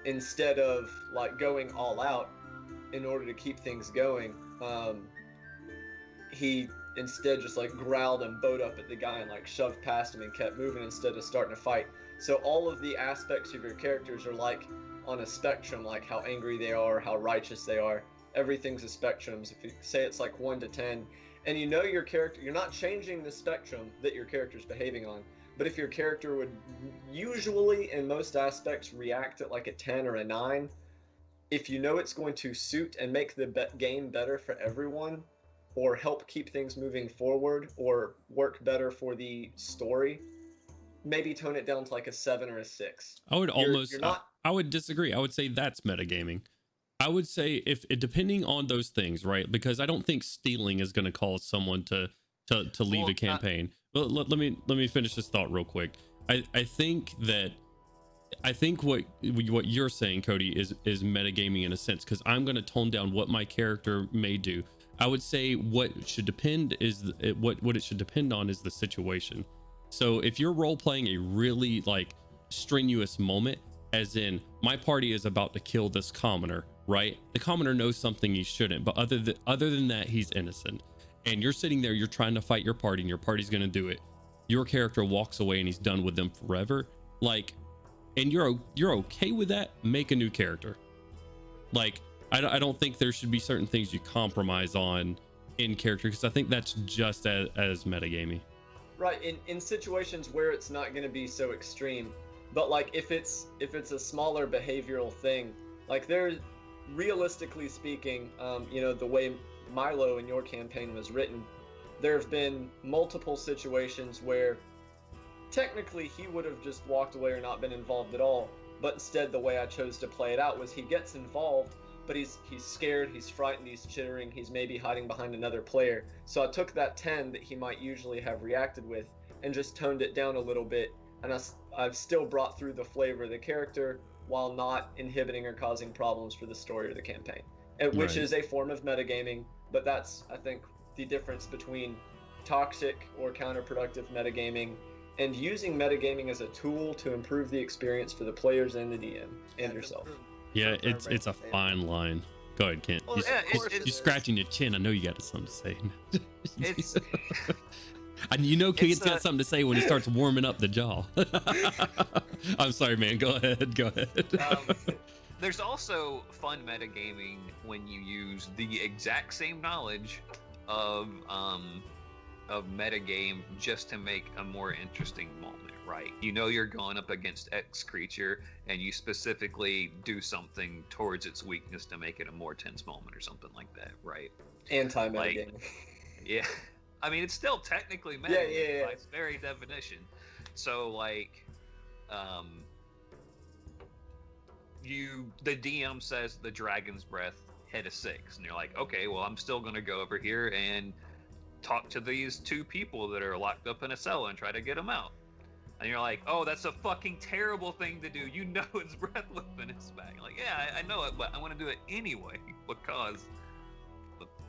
C: instead of like going all out in order to keep things going, he instead just like growled and bowed up at the guy and like shoved past him and kept moving instead of starting to fight. So all of the aspects of your characters are like on a spectrum, like how angry they are, how righteous they are. Everything's a spectrum. So if you say it's like 1 to 10, and you know your character, you're not changing the spectrum that your character's behaving on. But if your character would usually, in most aspects, react at like a 10 or a 9, if you know it's going to suit and make the game better for everyone, or help keep things moving forward, or work better for the story, maybe tone it down to like a 7 or a 6.
A: I would I would disagree. I would say that's metagaming. I would say if depending on those things, right? Because I don't think stealing is going to cause someone to leave a campaign. But let me finish this thought real quick. I think what you're saying, Cody, is metagaming in a sense, because I'm going to tone down what my character may do. I would say what it should depend on is the situation. So if you're role playing a really like strenuous moment, as in my party is about to kill this commoner, right? The commoner knows something he shouldn't, but other than that, he's innocent. And you're sitting there, you're trying to fight your party, and your party's gonna do it. Your character walks away and he's done with them forever. Like, and you're okay with that? Make a new character. Like, I don't think there should be certain things you compromise on in character, because I think that's just as metagamey.
C: Right, in situations where it's not going to be so extreme, but like if it's a smaller behavioral thing, like there, realistically speaking, you know, the way Milo in your campaign was written, there have been multiple situations where technically he would have just walked away or not been involved at all, but instead the way I chose to play it out was he gets involved, but he's scared, he's frightened, he's chittering, he's maybe hiding behind another player. So I took that 10 that he might usually have reacted with and just toned it down a little bit, and I've still brought through the flavor of the character while not inhibiting or causing problems for the story or the campaign, which is a form of metagaming, but that's, I think, the difference between toxic or counterproductive metagaming and using metagaming as a tool to improve the experience for the players and the DM and yourself.
A: Yeah, it's a fine line. Go ahead, Kent.
B: Well,
A: You're scratching your chin. I know you got something to say.
D: It's
A: And you know Kent's got something to say when he starts warming up the jaw. I'm sorry, man. Go ahead.
D: there's also fun metagaming when you use the exact same knowledge of metagame just to make a more interesting moment, right? You know you're going up against X creature and you specifically do something towards its weakness to make it a more tense moment or something like that, right?
C: Anti-metagaming.
D: Like, yeah. I mean, it's still technically metagaming by its very definition. So, like, the DM says the dragon's breath hit a 6, and you're like, okay, well, I'm still gonna go over here and talk to these 2 people that are locked up in a cell and try to get them out. And you're like, oh, that's a fucking terrible thing to do. You know its breath weapon is back. Like, yeah, I know it, but I want to do it anyway because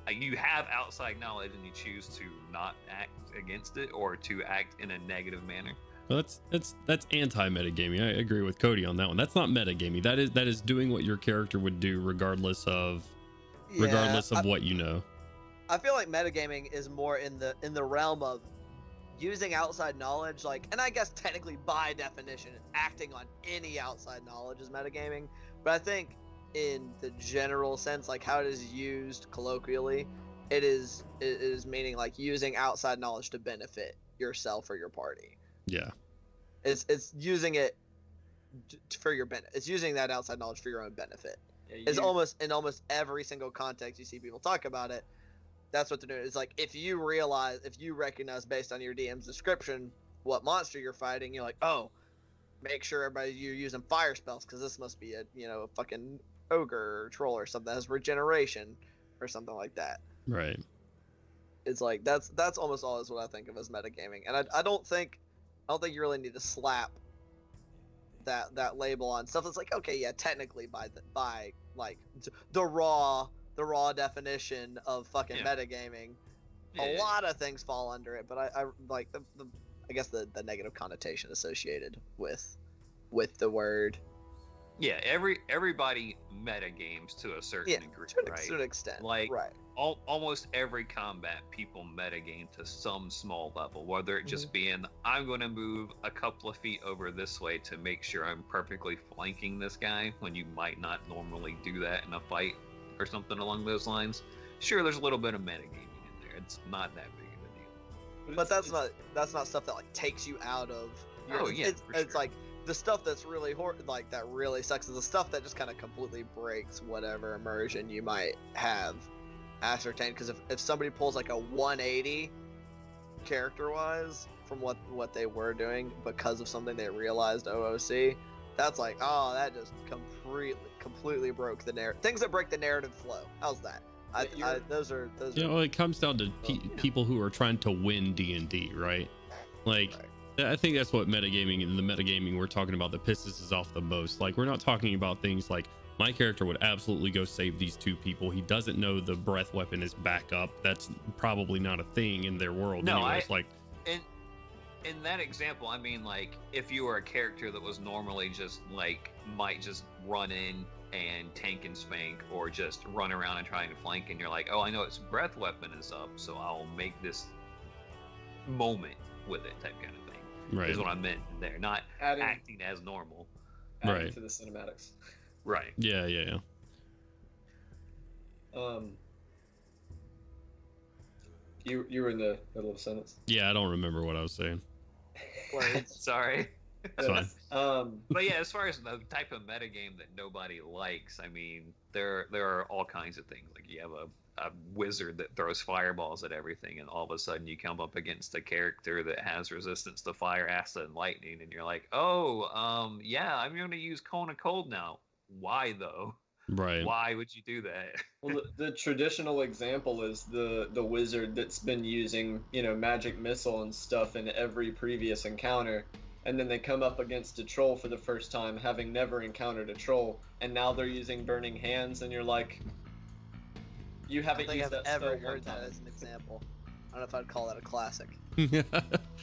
D: you have outside knowledge and you choose to not act against it or to act in a negative manner.
A: Well, that's anti-metagaming. I agree with Cody on that one. That's not metagaming. That is doing what your character would do regardless of what you know.
B: I feel like metagaming is more in the realm of using outside knowledge, like, and I guess technically by definition, acting on any outside knowledge is metagaming. But I think in the general sense, like how it is used colloquially, it is meaning like using outside knowledge to benefit yourself or your party.
A: Yeah.
B: It's using it for your benefit. It's using that outside knowledge for your own benefit. Yeah, it's almost in almost every single context you see people talk about it. That's what they're doing. It's like if you recognize based on your DM's description what monster you're fighting, you're like, oh, make sure you're using fire spells because this must be a fucking ogre or troll or something that has regeneration or something like that.
A: Right.
B: It's like that's almost always what I think of as metagaming, and I don't think you really need to slap that label on stuff that's like, okay, yeah, technically by like the raw definition of fucking metagaming, a lot of things fall under it, but I like I guess the negative connotation associated with the word.
D: Yeah, everybody metagames to a certain degree, right?
B: To an extent,
D: like
B: right.
D: Almost every combat, people metagame to some small level, whether it just being, I'm going to move a couple of feet over this way to make sure I'm perfectly flanking this guy when you might not normally do that in a fight or something along those lines. Sure, there's a little bit of metagaming in there. It's not that big of a deal.
B: But that's not stuff that like takes you out of your, it's like the stuff that's really that really sucks is the stuff that just kind of completely breaks whatever immersion you might have ascertained, because if somebody pulls like a 180 character wise from what they were doing because of something they realized OOC, that's like, oh, that just completely broke the narrative. Things that break the narrative flow. How's that? Those are
A: well, it comes down to people who are trying to win D&D, right? Like I think that's what metagaming and the metagaming we're talking about that pisses us off the most. Like, we're not talking about things like my character would absolutely go save these 2 people. He doesn't know the breath weapon is back up. That's probably not a thing in their world.
D: No,
A: anyways.
D: In that example, I mean, like, if you were a character that was normally just like might just run in and tank and spank, or just run around and try and flank, and you're like, oh, I know its breath weapon is up, so I'll make this moment with it, type kind of thing.
A: Right.
D: Is what I meant there, not acting as normal.
A: Right.
C: To the cinematics.
D: Right.
A: Yeah.
C: You were in the middle of a sentence.
A: Yeah, I don't remember what I was saying.
D: Sorry.
A: It's fine.
D: But yeah, as far as the type of metagame that nobody likes, I mean, there are all kinds of things. Like you have a wizard that throws fireballs at everything, and all of a sudden you come up against a character that has resistance to fire, acid, and lightning, and you're like, oh, yeah, I'm going to use Cone of Cold now. Why though?
A: Right.
D: Why would you do that?
C: Well, the traditional example is the wizard that's been using, magic missile and stuff in every previous encounter, and then they come up against a troll for the first time, having never encountered a troll, and now they're using burning hands, and you're like, you haven't used that spell
B: ever
C: one
B: heard that
C: time.
B: as an example. I don't know if I'd call that a classic,
A: Right.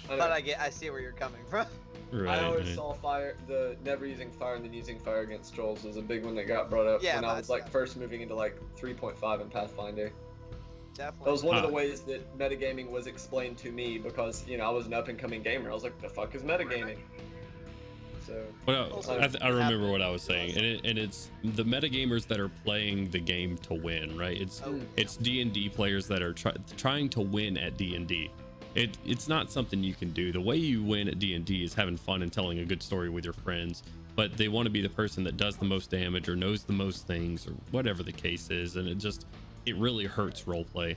B: but I see where you're coming from.
C: I always saw the never using fire and then using fire against trolls was a big one that got brought up when I was first moving into 3.5 in Pathfinder.
B: Definitely.
C: That was one of the ways that metagaming was explained to me, because I was an up and coming gamer. I was like, the fuck is metagaming? So
A: well, I remember what I was saying, and it's the metagamers that are playing the game to win, right? It's D&D players that are trying to win at D&D. It's not something you can do. The way you win at D&D is having fun and telling a good story with your friends, but they want to be the person that does the most damage or knows the most things or whatever the case is, and it really hurts roleplay.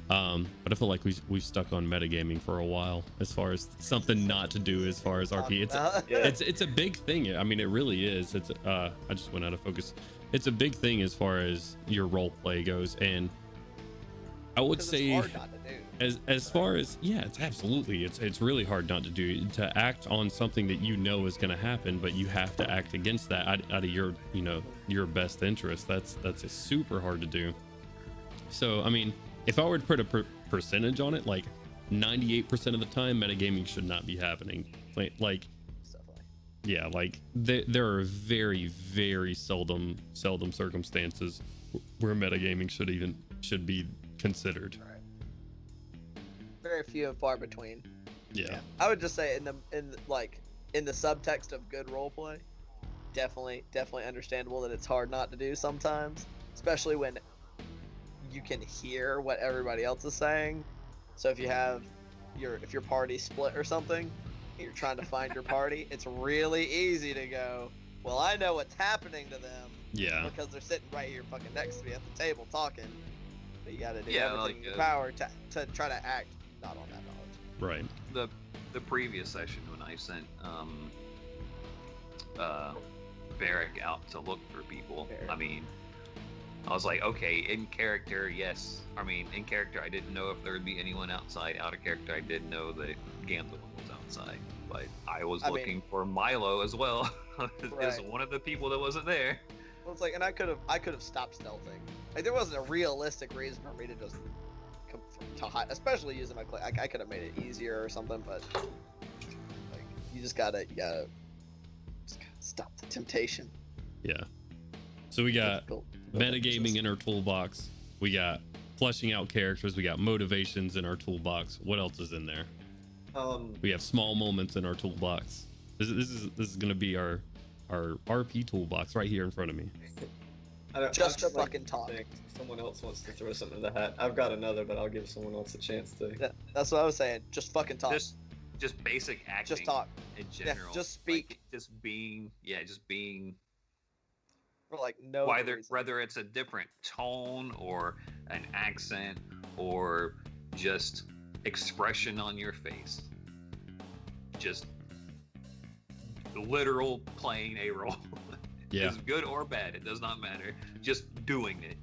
A: But I feel like we've stuck on metagaming for a while as far as something not to do as far as RP. It's a big thing. I mean, it really is. I just went out of focus. It's a big thing as far as your roleplay goes, and I would say
B: it's hard not to do.
A: as far as it's absolutely it's really hard not to do, to act on something that you know is going to happen, but you have to act against that out of your your best interest. That's super hard to do. So I mean, if I were to put a percentage on it, like 98% of the time, metagaming should not be happening. Like there are very, very seldom circumstances where metagaming should be considered.
B: Right. Very few and far between.
A: Yeah.
B: I would just say in the subtext of good roleplay, definitely understandable that it's hard not to do sometimes, especially when you can hear what everybody else is saying. So if you have if your party split or something, you're trying to find your party, it's really easy to go, well, I know what's happening to them.
A: Yeah.
B: Because they're sitting right here fucking next to me at the table talking. But you gotta do everything in your
D: like,
B: power to try to act not on that knowledge.
A: Right.
D: The previous session when I sent Barrick out to look for people, I mean, I was like, okay, in character, yes. I mean, in character, I didn't know if there would be anyone outside. Out of character, I did know that Gambler was outside. But I was looking for Milo as well, as one of the people that wasn't there.
B: Well, it's like, and I could have stopped stealthing. Like, there wasn't a realistic reason for me to just come to hide, especially using my clay. I could have made it easier or something, but like, you gotta stop the temptation.
A: Yeah. So we got metagaming in our toolbox. We got fleshing out characters. We got motivations in our toolbox. What else is in there? We have small moments in our toolbox. This is gonna be our RP toolbox right here in front of me.
B: Just to fucking talk.
C: Someone else wants to throw something in the hat. I've got another, but I'll give someone else a chance to.
B: That's what I was saying. Just fucking talk.
D: Just basic acting.
B: Just talk.
D: In general.
B: Yeah, just speak.
D: Like, just being.
B: For like no.
D: Whether it's a different tone or an accent or just expression on your face. Just literal playing a role.
A: Yeah.
D: It's good or bad, it does not matter. Just doing it.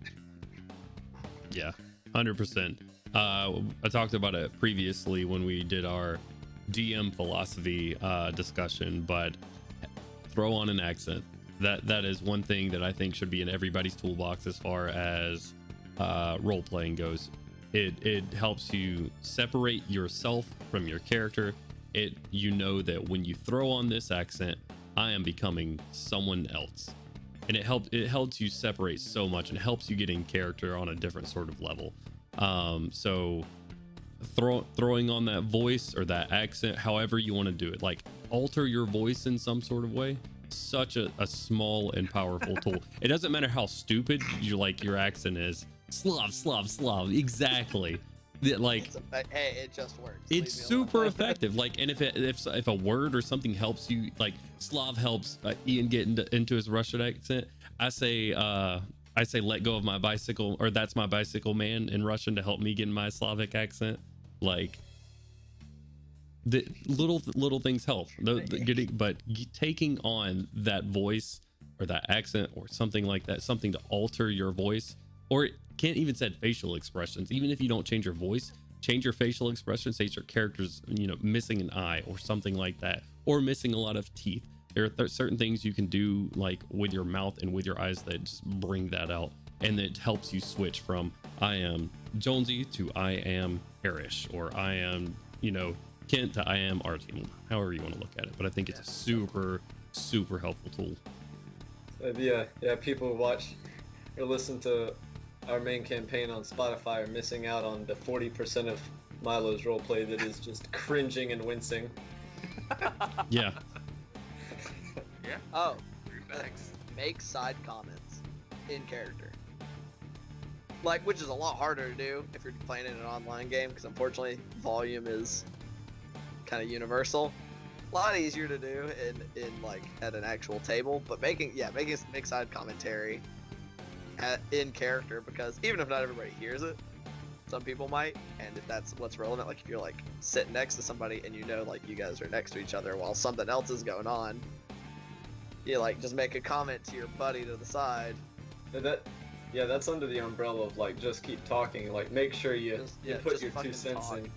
A: Yeah, 100%. I talked about it previously when we did our DM philosophy discussion, but throw on an accent. That is one thing that I think should be in everybody's toolbox as far as role playing goes. It helps you separate yourself from your character. You know that when you throw on this accent, I am becoming someone else. and it helps you separate so much, and helps you get in character on a different sort of level. So throwing on that voice or that accent, however you want to do it, like alter your voice in some sort of way. Such a small and powerful tool. It doesn't matter how stupid your accent is. Slav, exactly. Like,
B: hey, it just works.
A: It's super effective. Like, and if a word or something helps you, like Slav helps Ian get into his Russian accent. I say let go of my bicycle, or that's my bicycle, man, in Russian, to help me get in my Slavic accent. Like, the little things help. But taking on that voice or that accent or something like that, something to alter your voice, or can't even said facial expressions. Even if you don't change your voice, change your facial expression. Say your character's missing an eye or something like that, or missing a lot of teeth. There are certain things you can do, like with your mouth and with your eyes, that just bring that out, and it helps you switch from I am Jonesy to I am Erish, or I am Kent to I am Artie, however you want to look at it. But I think it's a super helpful tool.
C: Yeah, people who watch or listen to our main campaign on Spotify are missing out on the 40% of Milo's roleplay that is just cringing and wincing.
A: Yeah.
D: Yeah.
B: Oh,
D: Thanks.
B: make side comments in character. Like, which is a lot harder to do if you're playing in an online game, because unfortunately volume is kind of universal. A lot easier to do in like at an actual table, but make side commentary in character, because even if not everybody hears it, some people might, and if that's what's relevant, like if you're like sitting next to somebody and like you guys are next to each other while something else is going on, you like just make a comment to your buddy to the side.
C: That's under the umbrella of like just keep talking. Like make sure you put your 2 cents in.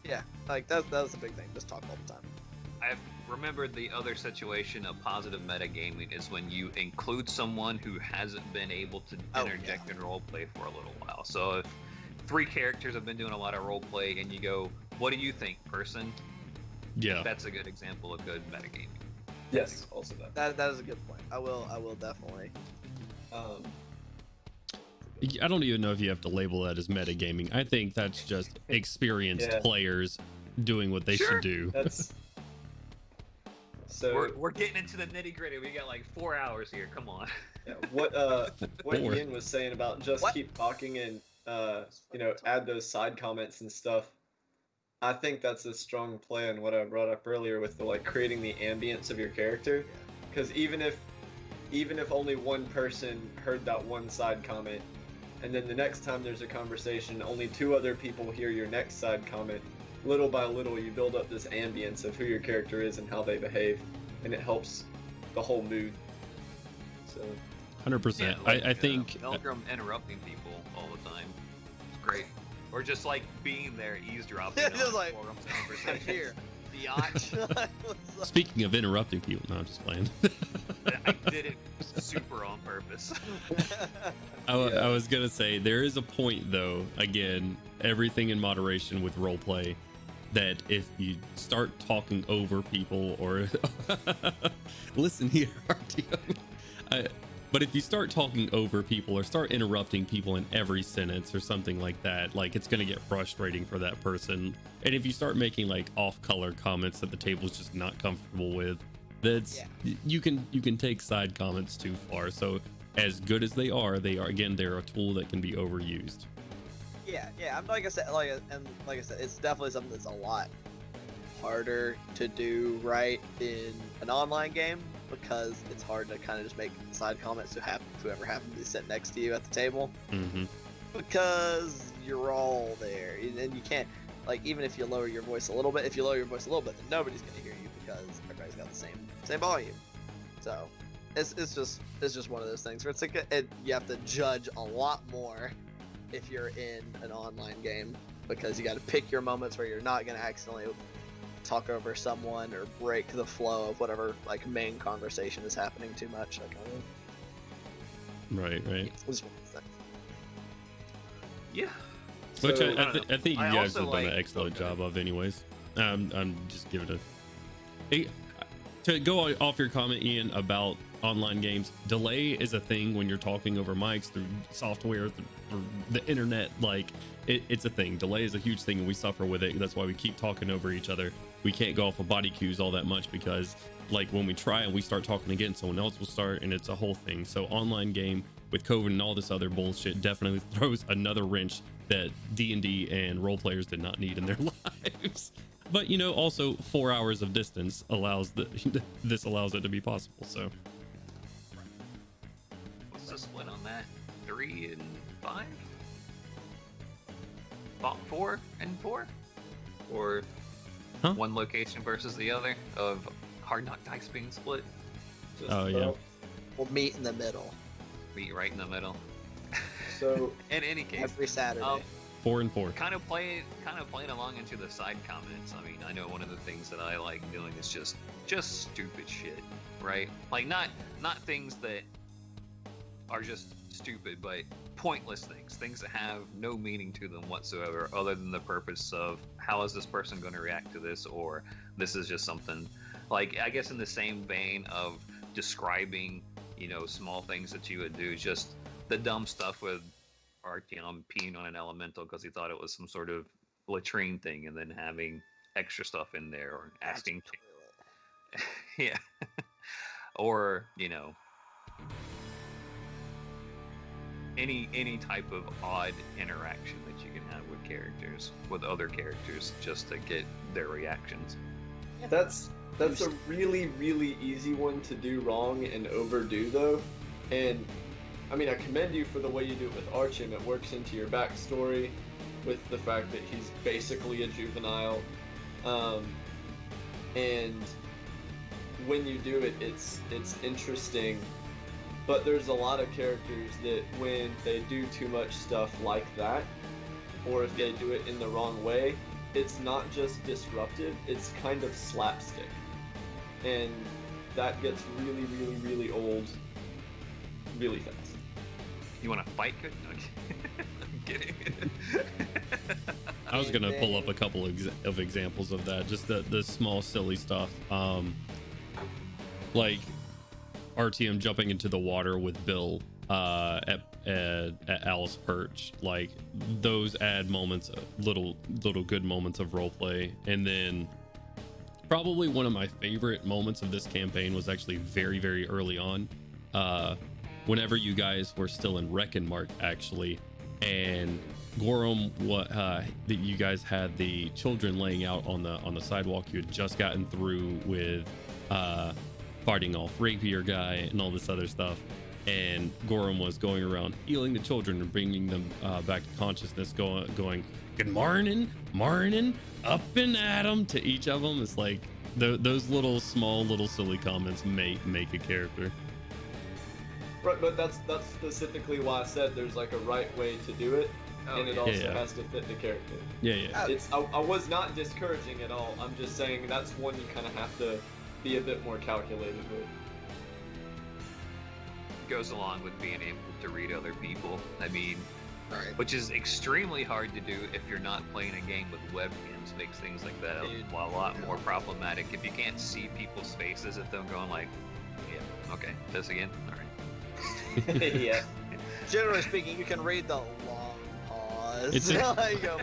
B: Yeah, like that's the big thing. Just talk all the time.
D: I've remembered the other situation of positive metagaming is when you include someone who hasn't been able to interject in roleplay for a little while. So if 3 characters have been doing a lot of roleplay and you go, "What do you think, person?"
A: Yeah,
D: that's a good example of good metagaming.
C: Yes, also
B: that is a good point. I will definitely.
A: I don't even know if you have to label that as metagaming. I think that's just experienced players doing what they should do.
C: So
D: we're getting into the nitty gritty. We got like 4 hours here. Come on.
C: Yeah, what Ian was saying about keep talking and add those side comments and stuff. I think that's a strong play on what I brought up earlier with the like creating the ambience of your character, because even if only one person heard that one side comment, and then the next time there's a conversation, only 2 other people hear your next side comment, little by little you build up this ambience of who your character is and how they behave, and it helps the whole mood. So
A: 100%. I think
D: Milgram interrupting people all the time. It's great. Or just like being there, eavesdropping on
B: just like,
D: forums
B: I'm
D: conversations.
B: here, biatch.
A: Speaking of interrupting people, no, I'm just playing.
D: I did it super on purpose.
A: I was gonna say there is a point though. Again, everything in moderation with roleplay. That if you start talking over people, or listen here, RTO. But if you start talking over people or start interrupting people in every sentence or something like that, like it's going to get frustrating for that person. And if you start making like off-color comments that the table's just not comfortable with, you can take side comments too far. So as good as they are again, they're a tool that can be overused.
B: Yeah. Like I said, it's definitely something that's a lot harder to do right in an online game, because it's hard to kind of just make side comments to whoever happens to be sitting next to you at the table, because you're all there, and you can't, like, even if you lower your voice a little bit, then nobody's gonna hear you because everybody's got the same volume. So it's just one of those things where it's like you have to judge a lot more if you're in an online game, because you got to pick your moments where you're not going to accidentally talk over someone or break the flow of whatever like main conversation is happening too much.
A: Right.
D: Yeah.
A: Which
C: So,
A: I think you guys have done an
D: like-
A: excellent
D: okay.
A: job of anyways. I'm just giving to go off your comment, Ian, about online games, delay is a thing when you're talking over mics through software, through the internet. Like it's a thing. Delay is a huge thing, and we suffer with it. That's why we keep talking over each other. We can't go off of body cues all that much, because like when we try and we start talking again, someone else will start, and it's a whole thing. So online game with COVID and all this other bullshit definitely throws another wrench that D&D and role players did not need in their lives. But you know, also 4 hours of distance allows this allows it to be possible. So
D: What's the split on that? 3 and 5? 4 and 4? Or
A: Huh?
D: one location versus the other of Hard Knock Dice being split?
C: Just
A: Oh, yeah.
C: about.
B: We'll meet in the middle
D: Meet right in the middle.
C: So
D: In any case,
B: every Saturday.
A: 4 and 4.
D: kind of playing along into the side comments. I mean, I know one of the things that I like doing is just stupid shit, right? Like not things that are just stupid, but pointless things that have no meaning to them whatsoever, other than the purpose of how is this person going to react to this, or this is just something like, I guess in the same vein of describing, you know, small things that you would do, just the dumb stuff with Artyom peeing on an elemental because he thought it was some sort of latrine thing, and then having extra stuff in there, or asking, yeah, or you know, any type of odd interaction that you can have with other characters, just to get their reactions.
C: that's a really, really easy one to do wrong and overdo, though. And I mean, I commend you for the way you do it with Artyom. It works into your backstory with the fact that he's basically a juvenile. And when you do it, it's interesting. But there's a lot of characters that when they do too much stuff like that, or if they do it in the wrong way, it's not just disruptive, it's kind of slapstick. And that gets really, really, really old really fast.
D: You want to fight, Cody? No, I'm kidding.
A: I was gonna pull up a couple of examples of that, just the small silly stuff, like Artyom jumping into the water with Bill at Al's perch. Like those add moments, little good moments of roleplay. And then probably one of my favorite moments of this campaign was actually very, very early on, whenever you guys were still in Reckonmark, actually, and Gorum, that you guys had the children laying out on the sidewalk. You had just gotten through with fighting off Rapier guy and all this other stuff, and Gorum was going around healing the children and bringing them back to consciousness, going good morning, up and at 'em to each of them. It's like those little silly comments make a character.
C: Right, but that's specifically why I said there's like a right way to do it, and it also has to fit the character.
A: Yeah.
C: I was not discouraging at all. I'm just saying that's one you kind of have to be a bit more calculated with.
D: Goes along with being able to read other people. I mean,
B: Right.
D: which is extremely hard to do if you're not playing a game with webcams. Makes things like that a lot more problematic. If you can't see people's faces at them going like, yeah, okay, this again, all right.
C: Yeah.
B: Generally speaking, you can read the long pause.
A: It's
B: You go,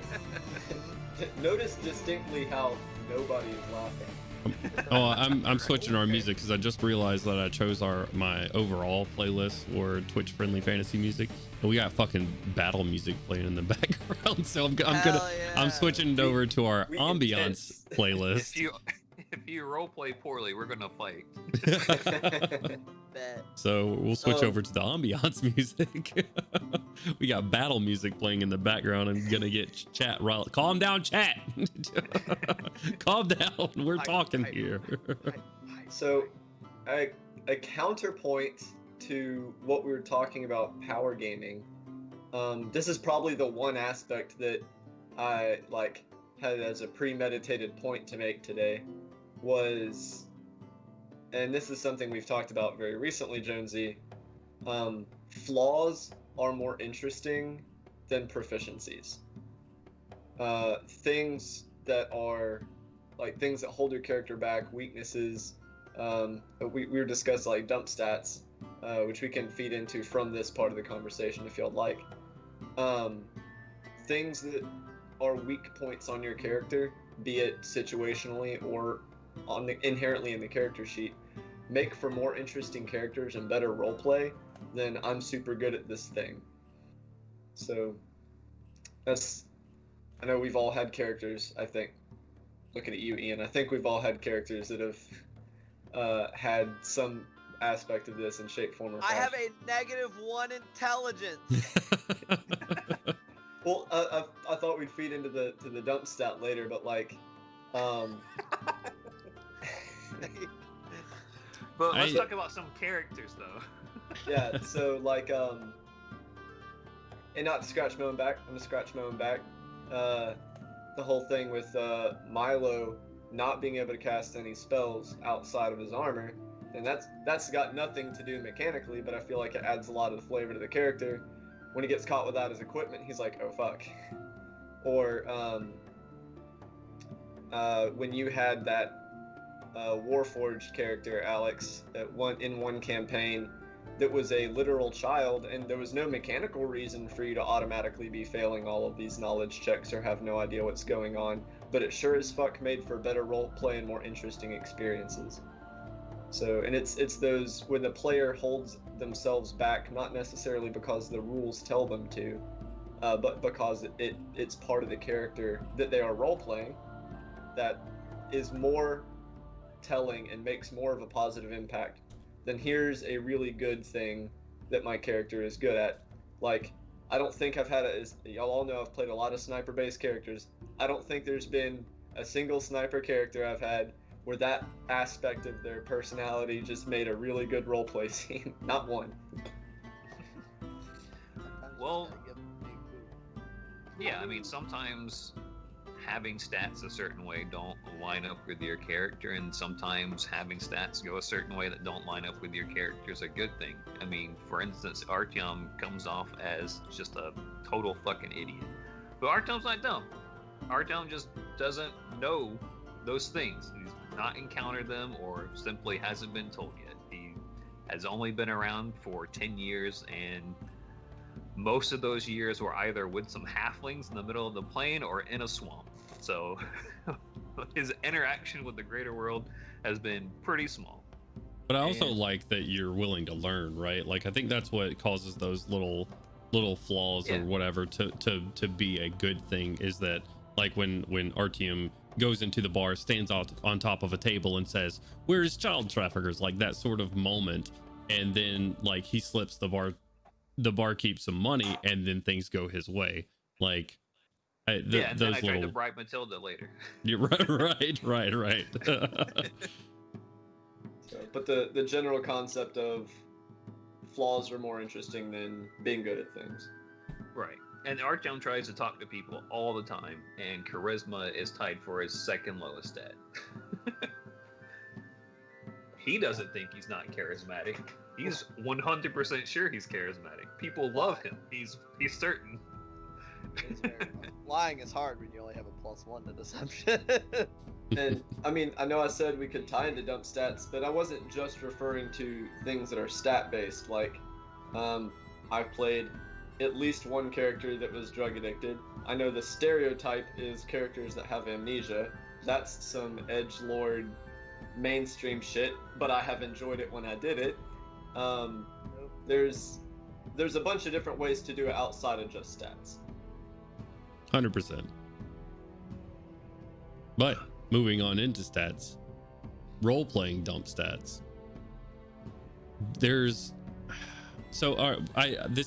C: Notice distinctly how nobody is laughing.
A: Oh, I'm switching our music because I just realized that I chose my overall playlist for Twitch friendly fantasy music, and we got fucking battle music playing in the background. So I'm switching it over to our ambiance playlist.
D: If you roleplay poorly, we're gonna fight.
B: bet.
A: So we'll switch over to the ambiance music. We got battle music playing in the background. I'm gonna get chat. Calm down, chat. Calm down. We're talking here.
C: So, a counterpoint to what we were talking about power gaming. This is probably the one aspect that I had as a premeditated point to make today. Was, and this is something we've talked about very recently, Jonesy, flaws are more interesting than proficiencies. Things that are things that hold your character back, weaknesses, we were discussing like dump stats, which we can feed into from this part of the conversation if you'd like. Things that are weak points on your character, be it situationally or inherently in the character sheet, make for more interesting characters and better roleplay than I'm super good at this thing. So I know we've all had characters, I think, looking at you, Ian, I think we've all had characters that have had some aspect of this in shape, form, or
B: I
C: fashion.
B: have a -1 intelligence.
C: Well, I thought we'd feed into the dump stat later, but like,
D: But let's talk about some characters though.
C: yeah. So like, and not to scratch my own back, I'm gonna scratch my own back. The whole thing with Milo not being able to cast any spells outside of his armor, and that's got nothing to do mechanically, but I feel like it adds a lot of the flavor to the character. When he gets caught without his equipment, he's like, oh fuck. Or when you had that Warforged character, Alex, in one campaign that was a literal child, and there was no mechanical reason for you to automatically be failing all of these knowledge checks or have no idea what's going on, but it sure as fuck made for better roleplay and more interesting experiences. So, and it's those when the player holds themselves back, not necessarily because the rules tell them to, but because it's part of the character that they are role-playing, that is more telling and makes more of a positive impact than here's a really good thing that my character is good at. Like, I don't think I've had y'all all know I've played a lot of sniper-based characters. I don't think there's been a single sniper character I've had where that aspect of their personality just made a really good roleplay scene. Not one.
D: Well, yeah, I mean, sometimes having stats a certain way don't line up with your character, and sometimes having stats go a certain way that don't line up with your character is a good thing. I mean, for instance, Artyom comes off as just a total fucking idiot. But Artyom's not dumb. Artyom just doesn't know those things. He's not encountered them, or simply hasn't been told yet. He has only been around for 10 years, and most of those years were either with some halflings in the middle of the plain or in a swamp. So his interaction with the greater world has been pretty small.
A: But I also like that you're willing to learn, right? Like, I think that's what causes those little flaws or whatever to be a good thing, is that like when Artyom goes into the bar, stands on top of a table and says, "Where's child traffickers?" Like that sort of moment, and then like he slips the barkeep some money, and then things go his way. Like,
D: and then I tried to bribe Matilda later.
A: You're right.
C: But the general concept of flaws are more interesting than being good at things.
D: Right. And Artyom tries to talk to people all the time, and charisma is tied for his second lowest stat. He doesn't think he's not charismatic. He's 100% sure he's charismatic. People love him. He's certain.
B: It's very lying is hard when you only have a +1 to deception.
C: And I mean, I know I said we could tie into dump stats, but I wasn't just referring to things that are stat based. Like, I've played at least one character that was drug addicted. I know the stereotype is characters that have amnesia. That's some edgelord mainstream shit, but I have enjoyed it when I did it. There's a bunch of different ways to do it outside of just stats.
A: 100%. But moving on into stats, role-playing dump stats. This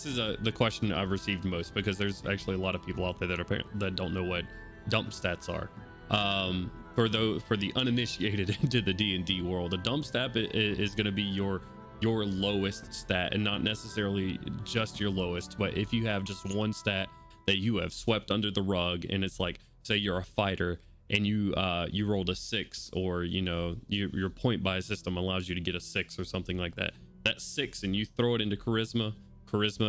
A: is the question I've received most, because there's actually a lot of people out there that don't know what dump stats are. For the uninitiated into the D&D world, a dump stat is going to be your lowest stat, and not necessarily just your lowest, but if you have just one stat that you have swept under the rug, and it's like, say you're a fighter and you rolled a 6, or your point buy system allows you to get a 6 or something like that. That 6, and you throw it into charisma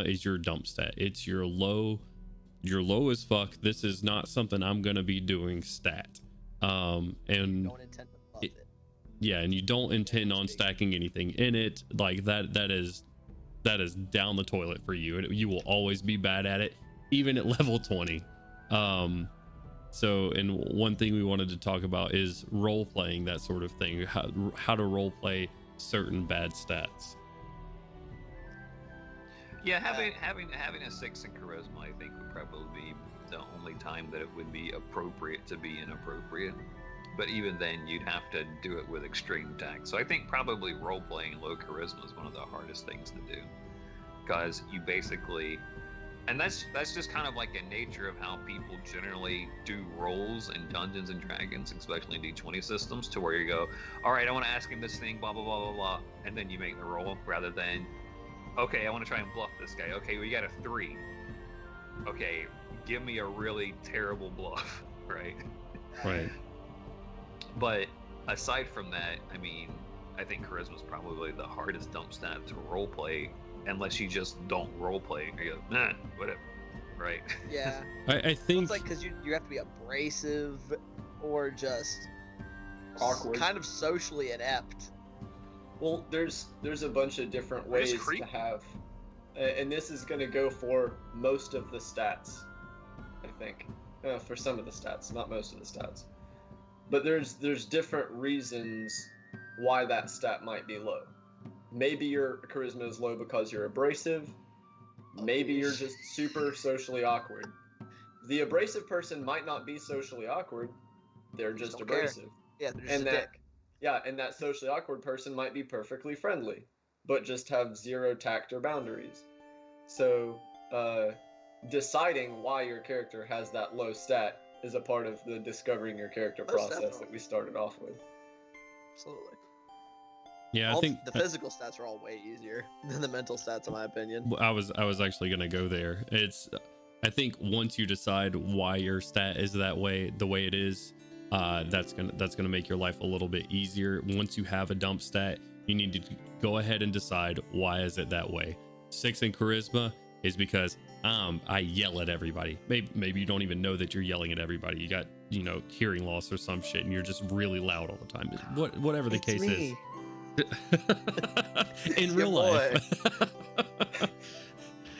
A: is your dump stat. It's your low as fuck, this is not something I'm gonna be doing stat. And
B: Don't intend to buff it.
A: Yeah, and you don't intend on stacking anything in it. Like that is down the toilet for you. You will always be bad at it, even at level 20. So, and one thing we wanted to talk about is role playing, that sort of thing. How to role play certain bad stats.
D: Yeah, having a 6 in charisma, I think, would probably be the only time that it would be appropriate to be inappropriate. But even then, you'd have to do it with extreme tact. So I think probably role playing low charisma is one of the hardest things to do, because you basically, and that's just kind of like a nature of how people generally do roles in Dungeons and Dragons, especially in D20 systems, to where you go, all right, I want to ask him this thing, blah blah blah blah blah, and then you make the roll, rather than, okay, I want to try and bluff this guy. Okay, we got a 3. Okay, give me a really terrible bluff, right?
A: Right.
D: But aside from that, I mean, I think charisma is probably the hardest dump stat to roleplay, unless you just don't roleplay. You go, nah, whatever, right?
B: Yeah.
A: I think
B: It's like, because you have to be abrasive or just
C: Awkward.
B: kind of socially inept.
C: Well, there's a bunch of different ways to have, and this is going to go for most of the stats, I think, for some of the stats, not most of the stats. But there's different reasons why that stat might be low. Maybe your charisma is low because you're abrasive. Maybe you're just super socially awkward. The abrasive person might not be socially awkward. They're just abrasive.
B: Yeah, they're just a dick.
C: Yeah, and that socially awkward person might be perfectly friendly, but just have zero tact or boundaries. So, deciding why your character has that low stat is a part of the discovering your character process that we started off with.
B: Absolutely.
A: Yeah, I think
B: the physical stats are all way easier than the mental stats, in my opinion.
A: I was actually gonna go there. I think once you decide why your stat is that way, the way it is, that's gonna make your life a little bit easier. Once you have a dump stat, you need to go ahead and decide why is it that way. 6 in charisma is because I yell at everybody. Maybe you don't even know that you're yelling at everybody. You got, hearing loss or some shit, and you're just really loud all the time. Whatever the case is. In real life.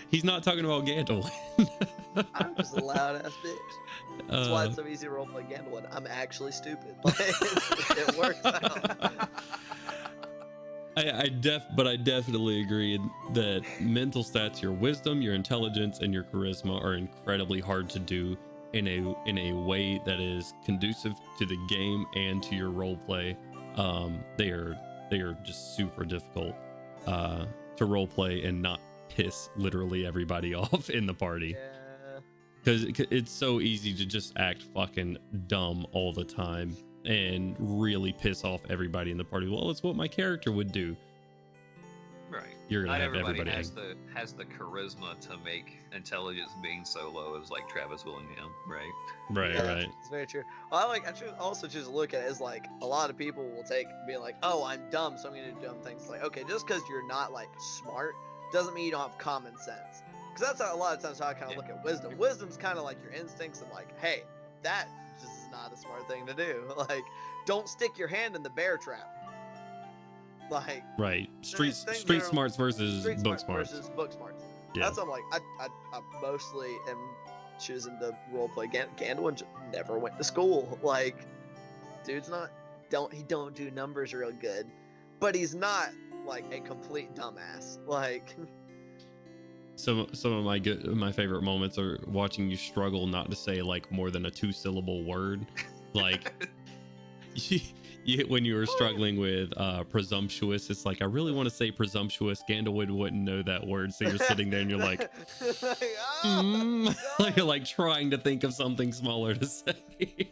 A: He's not talking about Gandalf.
B: I'm just a loud ass bitch. That's why it's so easy to roleplay Gandalf. I'm actually stupid. It works out.
A: I definitely agree that mental stats, your wisdom, your intelligence, and your charisma are incredibly hard to do in a way that is conducive to the game and to your role play. They are just super difficult to role play and not piss literally everybody off in the party.
B: Yeah.
A: Because it's so easy to just act fucking dumb all the time and really piss off everybody in the party. Well, it's what my character would do.
D: Right.
A: You're gonna
D: Not
A: have everybody
D: has the charisma to make intelligence being so low as like Travis Willingham, right?
A: Right.
B: It's very true. I also choose to look at it as like a lot of people will be like, oh, I'm dumb, so I'm gonna do dumb things. Like, okay, just because you're not like smart doesn't mean you don't have common sense. Because that's how, a lot of times how I kind of look at wisdom. Wisdom's kind of like your instincts of like, hey, that just is not a smart thing to do. Like, don't stick your hand in the bear trap. Like,
A: right. Street smarts versus book smarts.
B: Yeah. That's what I'm like. I mostly am choosing to roleplay Gandalf. Never went to school. Like, dude's he don't do numbers real good, but he's not like a complete dumbass. Like,
A: some of my favorite moments are watching you struggle not to say like more than a 2-syllable word, like. When you were struggling with presumptuous, it's like, I really want to say presumptuous. Gandalf wouldn't know that word, so you're sitting there and you're like, you're like trying to think of something smaller to say.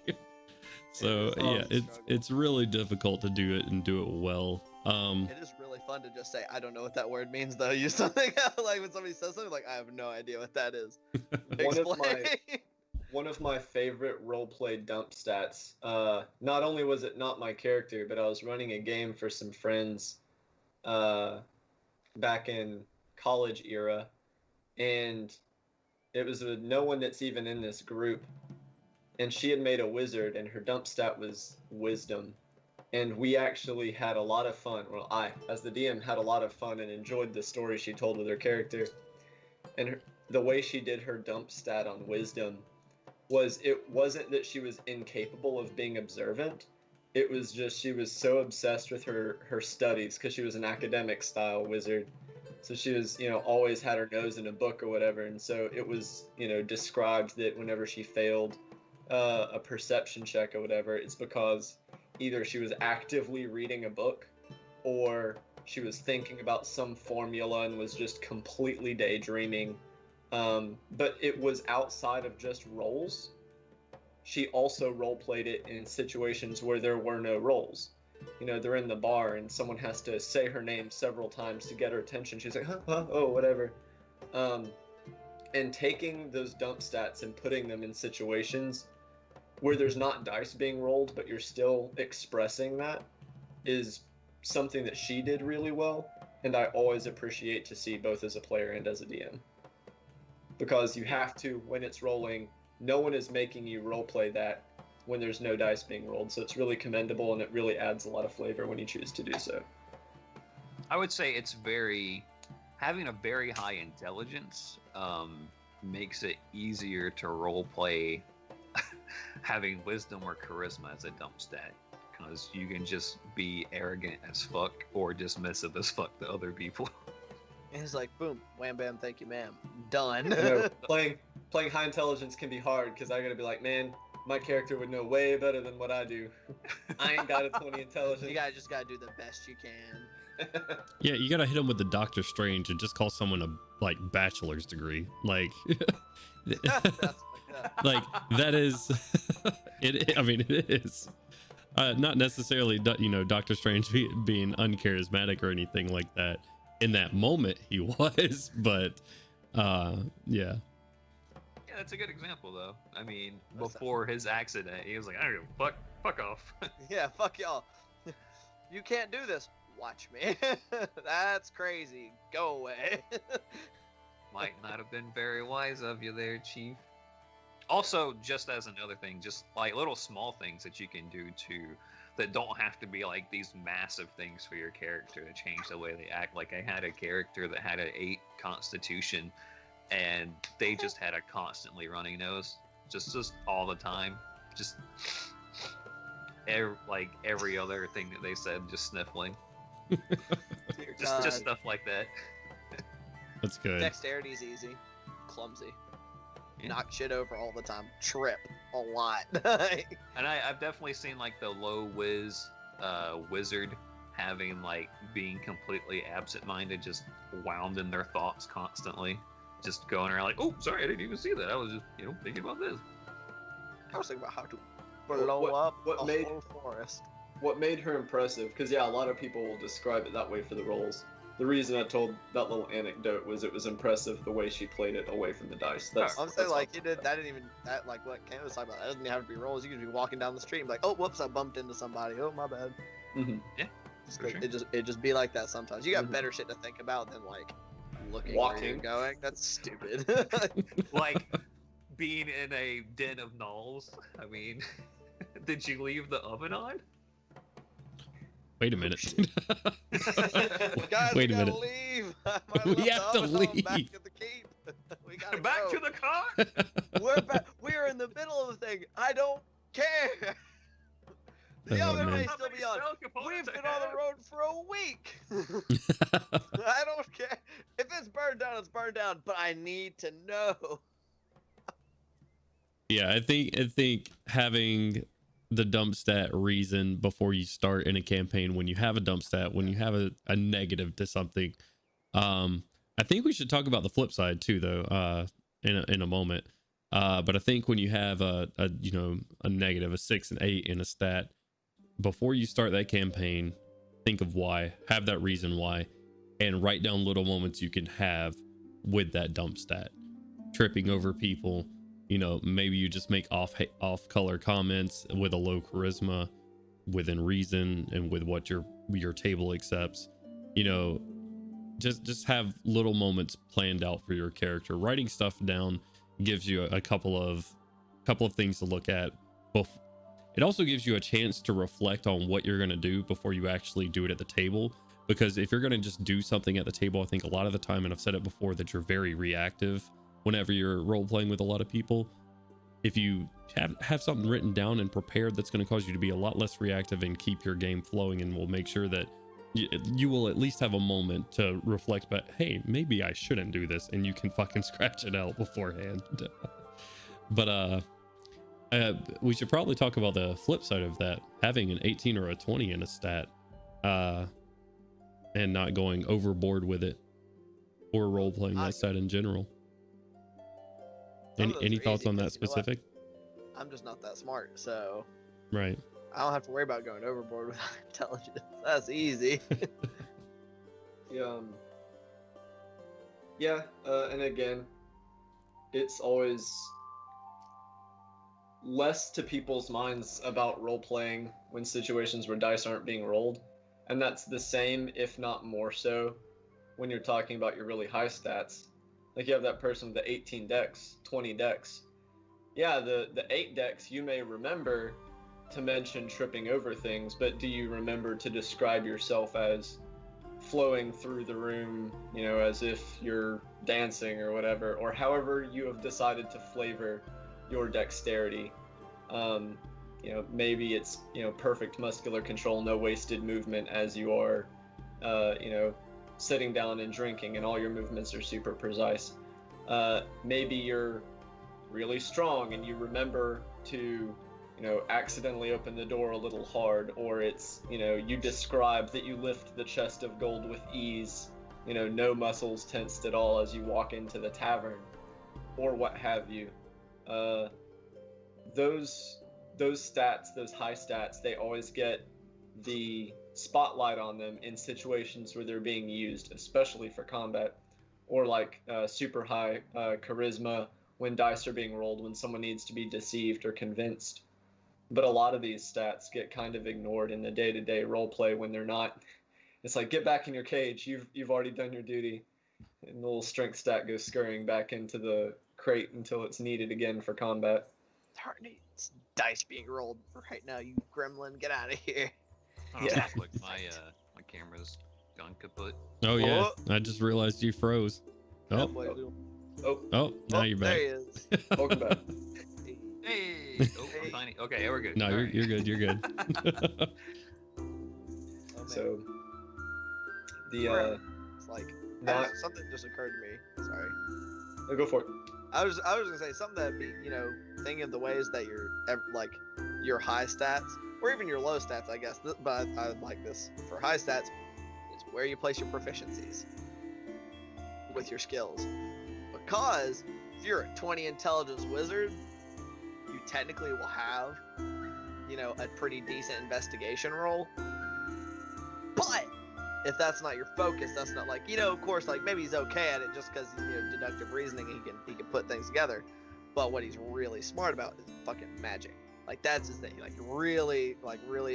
A: So yeah, it's really difficult to do it and do it well.
B: It is really fun to just say, I don't know what that word means, though. Use something else. Like when somebody says something, like, I have no idea what that is.
C: One of my favorite roleplay dump stats, not only was it not my character, but I was running a game for some friends back in college era, and it was with no one that's even in this group, and she had made a wizard, and her dump stat was wisdom, and we actually had a lot of fun. Well, I, as the DM, had a lot of fun and enjoyed the story she told with her character. And the way she did her dump stat on wisdom was, it wasn't that she was incapable of being observant. It was just she was so obsessed with her studies, because she was an academic style wizard. So she was, always had her nose in a book or whatever. And so it was, described that whenever she failed a perception check or whatever, it's because either she was actively reading a book, or she was thinking about some formula and was just completely daydreaming. But it was outside of just roles. She also role-played it in situations where there were no roles. They're in the bar and someone has to say her name several times to get her attention. She's like, oh, whatever. And taking those dump stats and putting them in situations where there's not dice being rolled, but you're still expressing that, is something that she did really well. And I always appreciate to see, both as a player and as a DM. Because you have to, when it's rolling, no one is making you roleplay that when there's no dice being rolled. So it's really commendable, and it really adds a lot of flavor when you choose to do so.
D: I would say it's having a very high intelligence makes it easier to roleplay having wisdom or charisma as a dump stat, because you can just be arrogant as fuck or dismissive as fuck to other people.
B: And it's like, boom, wham bam, thank you ma'am, done.
C: Playing high intelligence can be hard, because I gotta be like, man, my character would know way better than what I do. I ain't got a 20 intelligence.
B: You just gotta do the best you can.
A: Yeah, you gotta hit him with the Doctor Strange and just call someone a bachelor's degree. Like, like that is it. I mean, it is not necessarily Doctor Strange being uncharismatic or anything like that. In that moment, he was, but yeah.
D: Yeah, that's a good example, though. I mean, before his accident, he was like, "I don't give a fuck off."
B: Yeah, fuck y'all. You can't do this. Watch me. That's crazy. Go away.
D: Might not have been very wise of you there, Chief. Also, just as another thing, just like little small things that you can do that don't have to be like these massive things for your character to change the way they act. Like, I had a character that had an 8 constitution, and they just had a constantly running nose, just all the time, just every other thing that they said, just sniffling. just stuff like that.
A: That's good.
B: Dexterity's easy. Clumsy.
D: Yeah.
B: Knock shit over all the time. Trip a lot.
D: And I've definitely seen like the low whiz wizard being completely absent-minded, just wound in their thoughts constantly, just going around like, oh, sorry, I didn't even see that. I was just thinking about this.
B: I was thinking about how to blow up a whole forest.
C: What made her impressive, because a lot of people will describe it that way for the roles. The reason I told that little anecdote was it was impressive the way she played it away from the dice.
B: I'm saying what Ken was talking about, that doesn't even have to be rolls. You could be walking down the street and be like, oh, whoops, I bumped into somebody. Oh, my bad.
C: Mm-hmm.
D: Yeah, for sure.
B: It just be like that sometimes. You got better shit to think about than like looking where you're going. That's stupid.
D: Like being in a den of gnolls. I mean, did you leave the oven on?
A: Wait a minute.
B: Guys,
A: Wait a minute.
B: Leave.
A: We have to leave.
B: Back at the keep. We gotta
D: Back
B: go.
D: to the car.
B: We're back. We're in the middle of the thing. I don't care. The
A: Oh,
B: oven
A: man.
B: may still be on. We've been on the road for a week. I don't care. If it's burned down, it's burned down. But I need to know.
A: Yeah, I think having the dump stat reason before you start in a campaign, when you have a dump stat, when you have a negative to something, I think we should talk about the flip side too, though, in a moment. But I think when you have a negative, a 6 and 8 in a stat, before you start that campaign, think of why, have that reason why, and write down little moments you can have with that dump stat. Tripping over people, maybe you just make off color comments with a low charisma, within reason and with what your table accepts. Just have little moments planned out for your character. Writing stuff down gives you a couple of things to look at. It also gives you a chance to reflect on what you're going to do before you actually do it at the table. Because if you're going to just do something at the table, I think a lot of the time, and I've said it before, that you're very reactive whenever you're role playing with a lot of people. If you have something written down and prepared, that's going to cause you to be a lot less reactive and keep your game flowing, and will make sure that you will at least have a moment to reflect, but hey, maybe I shouldn't do this, and you can fucking scratch it out beforehand. But we should probably talk about the flip side of that, having an 18 or a 20 in a stat, and not going overboard with it, or role playing that stat in general. Any thoughts on that specific?
B: I'm just not that smart, so
A: Right.
B: I don't have to worry about going overboard with intelligence. That's easy.
C: And again, it's always less to people's minds about role playing when situations where dice aren't being rolled, and that's the same, if not more so, when you're talking about your really high stats. Like you have that person with the 18 decks, 20 decks. Yeah, the 8 decks, you may remember to mention tripping over things, but do you remember to describe yourself as flowing through the room, as if you're dancing or whatever, or however you have decided to flavor your dexterity? Maybe it's, perfect muscular control, no wasted movement as you are, sitting down and drinking, and all your movements are super precise. Maybe you're really strong and you remember to accidentally open the door a little hard, or it's you describe that you lift the chest of gold with ease, no muscles tensed at all as you walk into the tavern, or what have you. Those stats, those high stats, they always get the spotlight on them in situations where they're being used, especially for combat, or like super high charisma when dice are being rolled when someone needs to be deceived or convinced. But a lot of these stats get kind of ignored in the day-to-day role play when they're not. It's like, get back in your cage, you've already done your duty, and the little strength stat goes scurrying back into the crate until it's needed again for combat.
B: Darn it, it's dice being rolled right now, you gremlin, get out of here.
D: Yeah. Look, my camera's gone kaput.
A: Oh yeah, I just realized you froze. Oh, now you're back.
B: There he is.
C: Welcome back.
D: Hey! Oh, I'm tiny. Okay, we're good.
A: No, you're good. You're good.
C: So
B: it's like something just occurred to me. Sorry.
C: No, go for it.
B: I was gonna say something that be thinking of the ways that your high stats or even your low stats, I guess. But I like this for high stats is where you place your proficiencies with your skills, because if you're a 20 intelligence wizard, you technically will have a pretty decent investigation roll. But if that's not your focus, that's not like, of course, like maybe he's okay at it just because deductive reasoning, he can put things together. But what he's really smart about is fucking magic. Like that's his thing. Like really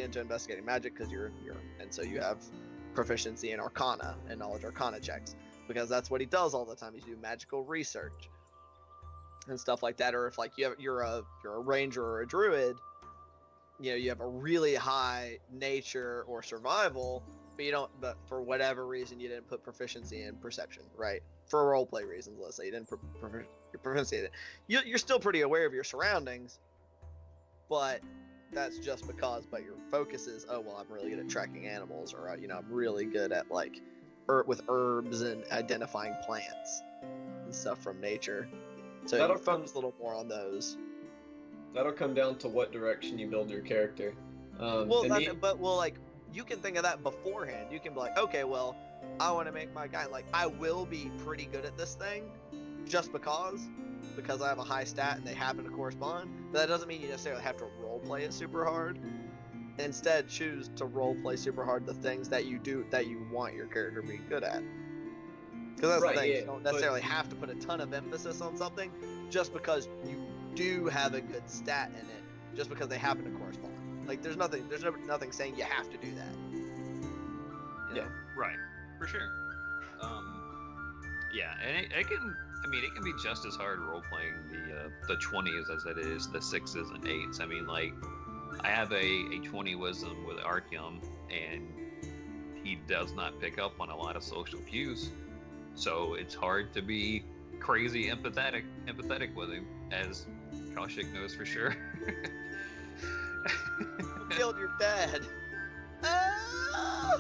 B: into investigating magic because and so you have proficiency in Arcana and knowledge Arcana checks, because that's what he does all the time. He's doing magical research and stuff like that. Or if like you're a ranger or a druid, you have a really high nature or survival, but for whatever reason you didn't put proficiency in perception, right? For roleplay reasons, let's say you didn't put your proficiency in it. You're still pretty aware of your surroundings, but that's just because. But your focus is, I'm really good at tracking animals, or I'm really good at like with herbs and identifying plants and stuff from nature. So you focus a little more on those.
C: That'll come down to what direction you build your character.
B: You can think of that beforehand. You can be like, okay, well, I want to make my guy, like, I will be pretty good at this thing just because I have a high stat and they happen to correspond. But that doesn't mean you necessarily have to role play it super hard. Instead, choose to role play super hard the things that you want your character to be good at. Because that's the thing, you don't necessarily have to put a ton of emphasis on something just because you do have a good stat in it, just because they happen to correspond. Like there's nothing saying you have to do that.
C: Yeah,
D: right, for sure. Yeah, and it can be just as hard role playing the 20s as it is the 6s and 8s. I mean, like I have a 20 wisdom with Artyom, and he does not pick up on a lot of social cues, so it's hard to be crazy empathetic with him, as Kaushik knows for sure.
B: You killed your dad. Ah!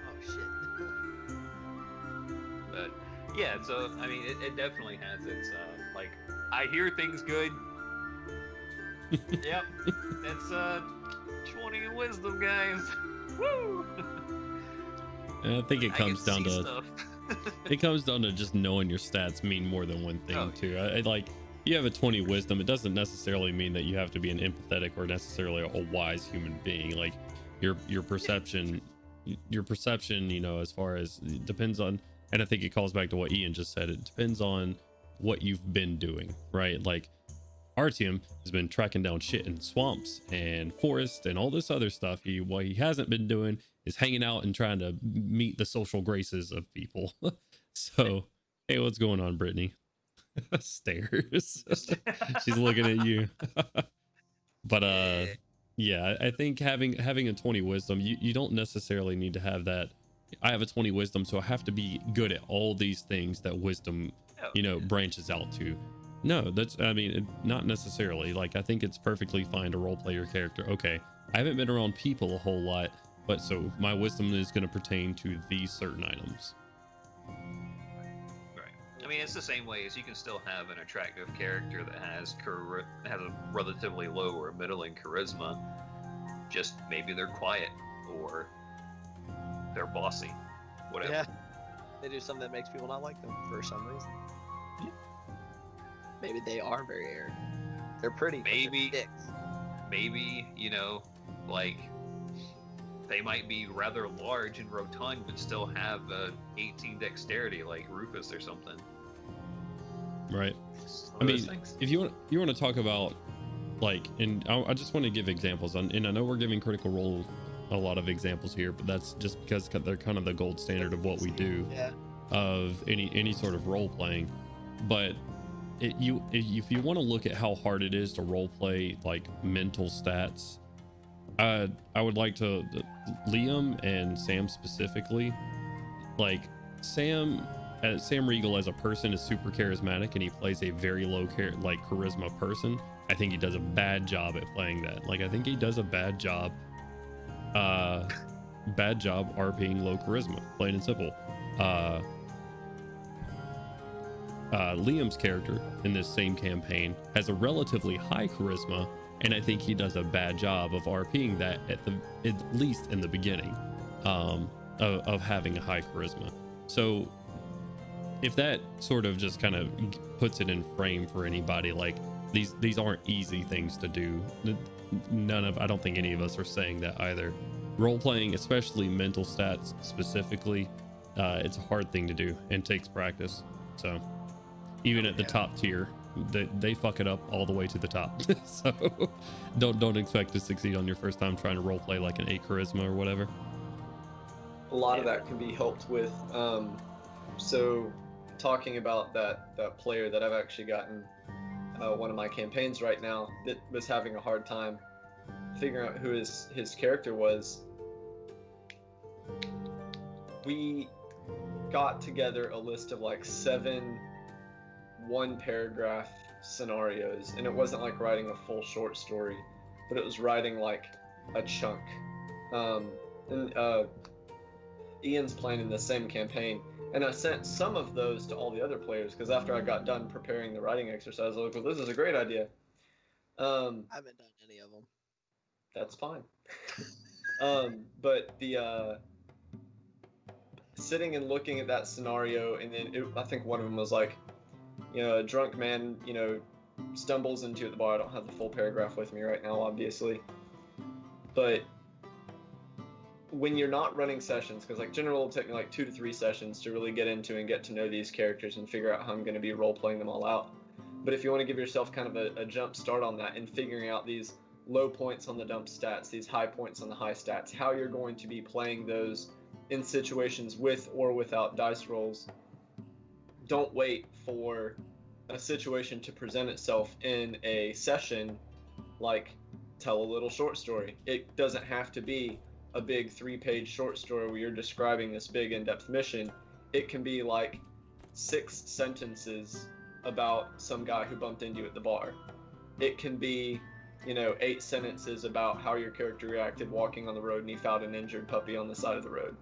B: Oh shit.
D: But yeah, so I mean, it definitely has its like, I hear things good. Yep, that's 20 in wisdom, guys. Woo!
A: And I think it comes down to
D: stuff.
A: it comes down to just knowing your stats mean more than one thing too. I like, you have a 20 wisdom, it doesn't necessarily mean that you have to be an empathetic or necessarily a wise human being. Like your perception, you know, as far as, it depends on, and I think it calls back to what Ian just said, it depends on what you've been doing, right? Like Artyom has been tracking down shit in swamps and forests and all this other stuff. What he hasn't been doing is hanging out and trying to meet the social graces of people. So, hey, what's going on, Brittany? Stares. She's looking at you. But yeah, I think having a 20 wisdom, you don't necessarily need to have that. I have a 20 wisdom, so I have to be good at all these things that wisdom, you know, branches out to. No, that's, I mean, not necessarily. Like, I think it's perfectly fine to role play your character. Okay, I haven't been around people a whole lot, but so my wisdom is going to pertain to these certain items.
D: Right. I mean, it's the same way as you can still have an attractive character that has a relatively low or middling charisma. Just maybe they're quiet or they're bossy, whatever.
B: Yeah. They do something that makes people not like them for some reason. Maybe they are very arrogant. They're pretty.
D: Maybe
B: but they're dicks.
D: Maybe, you know, like, they might be rather large and rotund, but still have 18 dexterity, like Rufus or something.
A: Right. I mean, if you want to talk about, like, and I just want to give examples, and I know we're giving Critical Role a lot of examples here, but that's just because they're kind of the gold standard of what we do, of any sort of role playing. But if you want to look at how hard it is to role play like mental stats, I would like to, Liam and Sam specifically, like Sam Riegel as a person is super charismatic and he plays a very low charisma person. I think he does a bad job at playing that. Like, I think he does a bad job RPing low charisma, plain and simple. Liam's character in this same campaign has a relatively high charisma, and I think he does a bad job of RPing that at least in the beginning, of having a high charisma. So if that sort of just kind of puts it in frame for anybody, like these aren't easy things to do. I don't think any of us are saying that either. Role playing, especially mental stats specifically, it's a hard thing to do and takes practice. So even at the top tier, they fuck it up all the way to the top. So don't expect to succeed on your first time trying to role play like an 8 charisma or whatever.
C: A lot of that can be helped with, so talking about that player that I've actually gotten one of my campaigns right now that was having a hard time figuring out who his character was. We got together a list of like 7 one-paragraph scenarios, and it wasn't like writing a full short story, but it was writing like a chunk. Ian's playing in the same campaign, and I sent some of those to all the other players because after I got done preparing the writing exercise, I was like, well, this is a great idea.
B: I haven't done any of them.
C: That's fine. But the sitting and looking at that scenario, and then I think one of them was like, you know, a drunk man, you know, stumbles into the bar. I don't have the full paragraph with me right now, obviously. But when you're not running sessions, because like general will take me like 2 to 3 sessions to really get into and get to know these characters and figure out how I'm going to be role playing them all out. But if you want to give yourself kind of a jump start on that and figuring out these low points on the dump stats, these high points on the high stats, how you're going to be playing those in situations with or without dice rolls, don't wait for a situation to present itself in a session like tell a little short story. It doesn't have to be a big 3-page short story where you're describing this big in-depth mission. It can be like 6 sentences about some guy who bumped into you at the bar. It can be, 8 sentences about how your character reacted walking on the road and he found an injured puppy on the side of the road.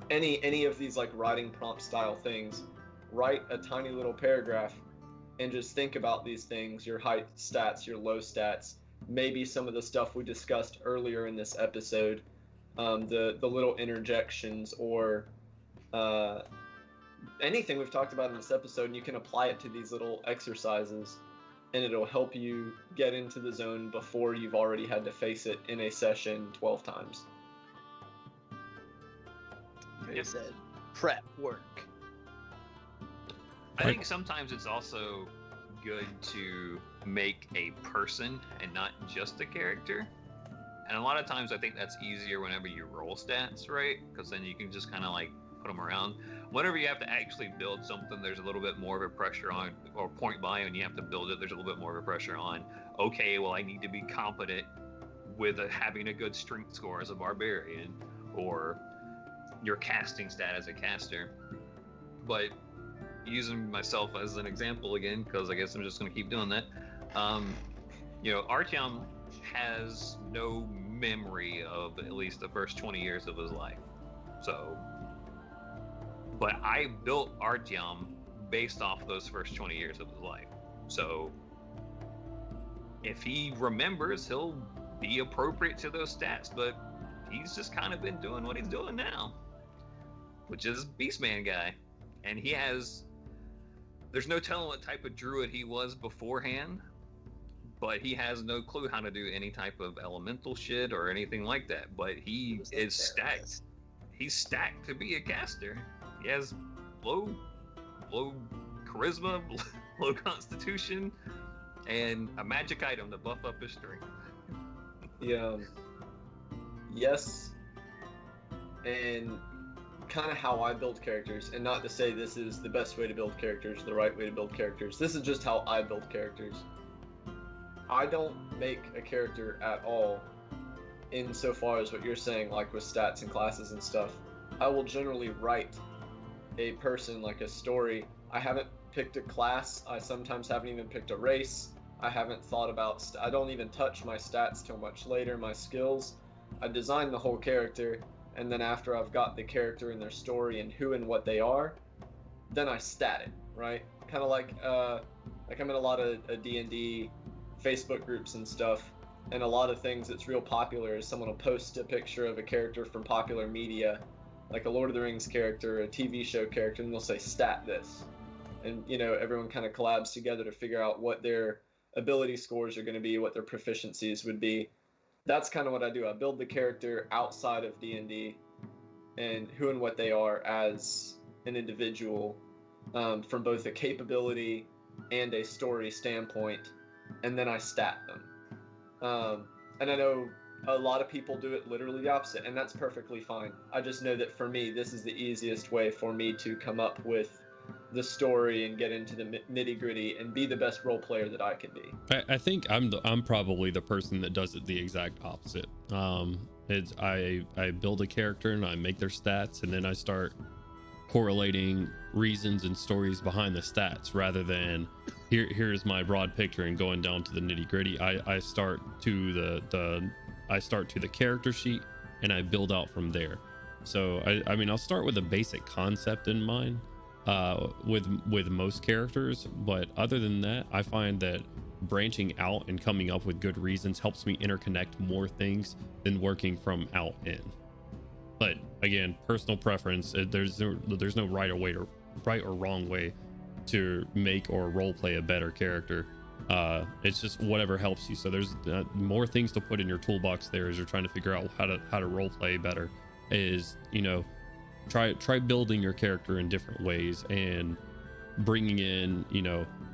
C: Any of these like writing prompt style things, write a tiny little paragraph and just think about these things, your height stats, your low stats, maybe some of the stuff we discussed earlier in this episode, the little interjections or anything we've talked about in this episode, and you can apply it to these little exercises, and it'll help you get into the zone before you've already had to face it in a session 12 times.
B: Very said. Prep work.
D: I think sometimes it's also good to make a person and not just a character. And a lot of times I think that's easier whenever you roll stats, right? Because then you can just kind of like put them around. Whenever you have to actually build something, there's a little bit more of a pressure on, or point value, and you have to build it, there's a little bit more of a pressure on, okay, well, I need to be competent with having a good strength score as a barbarian, or your casting stat as a caster. But using myself as an example again, because I guess I'm just going to keep doing that, Artyom has no memory of at least the first 20 years of his life. But I built Artyom based off those first 20 years of his life. So if he remembers, he'll be appropriate to those stats, but he's just kind of been doing what he's doing now, which is Beastman guy. And there's no telling what type of druid he was beforehand, but he has no clue how to do any type of elemental shit or anything like that. But he is stacked. He's stacked to be a caster. He has low charisma, low constitution, and a magic item to buff up his strength.
C: Yeah. Yes. And kind of how I build characters, and not to say this is the best way to build characters, the right way to build characters. This is just how I build characters. I don't make a character at all insofar as what you're saying, like with stats and classes and stuff. I will generally write a person, like a story. I haven't picked a class. I sometimes haven't even picked a race. I haven't thought about, I don't even touch my stats till much later, my skills. I design the whole character, and then after I've got the character and their story and who and what they are, then I stat it, right? Kind of like I'm in a lot of D&D Facebook groups and stuff, and a lot of things that's real popular is someone will post a picture of a character from popular media, like a Lord of the Rings character, a TV show character, and they'll say stat this. And, everyone kind of collabs together to figure out what their ability scores are going to be, what their proficiencies would be. That's kind of what I do. I build the character outside of D&D and who and what they are as an individual, from both a capability and a story standpoint, and then I stat them. And I know a lot of people do it literally the opposite, and that's perfectly fine. I just know that for me, this is the easiest way for me to come up with the story and get into the nitty-gritty and be the best role player that I can be.
A: I think I'm probably the person that does it the exact opposite. I build a character and I make their stats, and then I start correlating reasons and stories behind the stats rather than here's my broad picture and going down to the nitty-gritty. I start to the character sheet and I build out from there. So I mean I'll start with a basic concept in mind with most characters, but other than that, I find that branching out and coming up with good reasons helps me interconnect more things than working from out in. But again, personal preference. There's no right or wrong way to make or role play a better character. It's just whatever helps you. So there's more things to put in your toolbox there as you're trying to figure out how to role play better. Is try building your character in different ways and bringing in,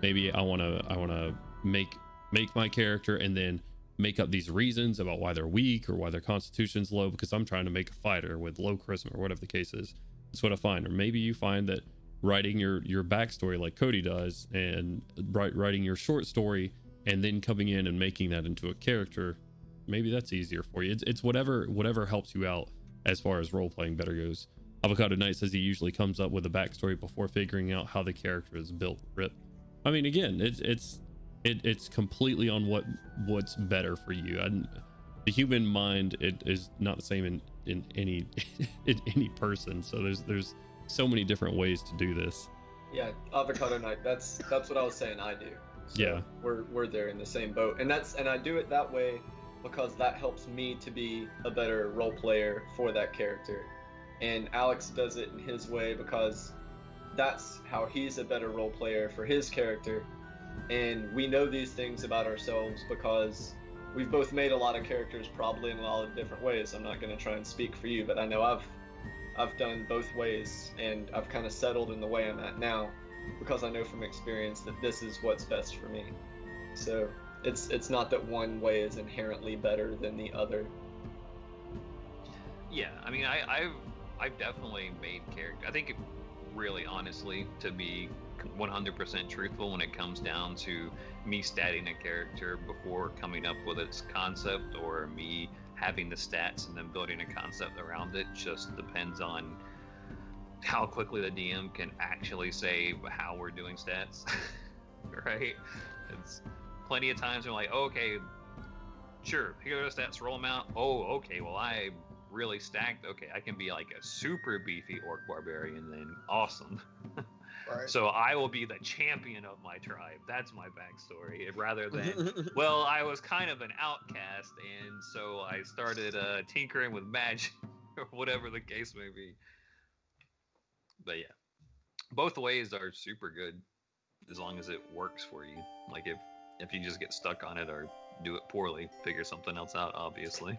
A: maybe I want to make my character and then make up these reasons about why they're weak or why their constitution's low because I'm trying to make a fighter with low charisma or whatever the case is. That's what I find. Or maybe you find that writing your backstory like Cody does and writing your short story and then coming in and making that into a character maybe that's easier for you. It's whatever helps you out as far as role playing better goes. Avocado Knight says he usually comes up with a backstory before figuring out how the character is built. Rip. I mean, again, it's completely on what's better for you. The human mind, it is not the same in any in any person. So there's so many different ways to do this.
C: Yeah, Avocado Knight. That's what I was saying. I do. So
A: Yeah,
C: we're there in the same boat, and I do it that way because that helps me to be a better role player for that character, and Alex does it in his way because that's how he's a better role player for his character, and we know these things about ourselves because we've both made a lot of characters probably in a lot of different ways. I'm not going to try and speak for you, but I know I've done both ways, and I've kind of settled in the way I'm at now because I know from experience that this is what's best for me. So it's not that one way is inherently better than the other.
D: Yeah, I mean, I've definitely made character. I think, really, honestly, to be 100% truthful, when it comes down to me statting a character before coming up with its concept, or me having the stats and then building a concept around it, just depends on how quickly the DM can actually say how we're doing stats. Right? It's plenty of times we're like, oh, okay, sure, here are the stats, roll them out. Oh, okay, well, I really stacked. Okay, I can be like a super beefy orc barbarian then. Awesome.
B: Right.
D: So I will be the champion of my tribe. That's my backstory, rather than, well, I was kind of an outcast, and so I started tinkering with magic, or whatever the case may be. But yeah, both ways are super good, as long as it works for you. Like, if you just get stuck on it or do it poorly, figure something else out, obviously.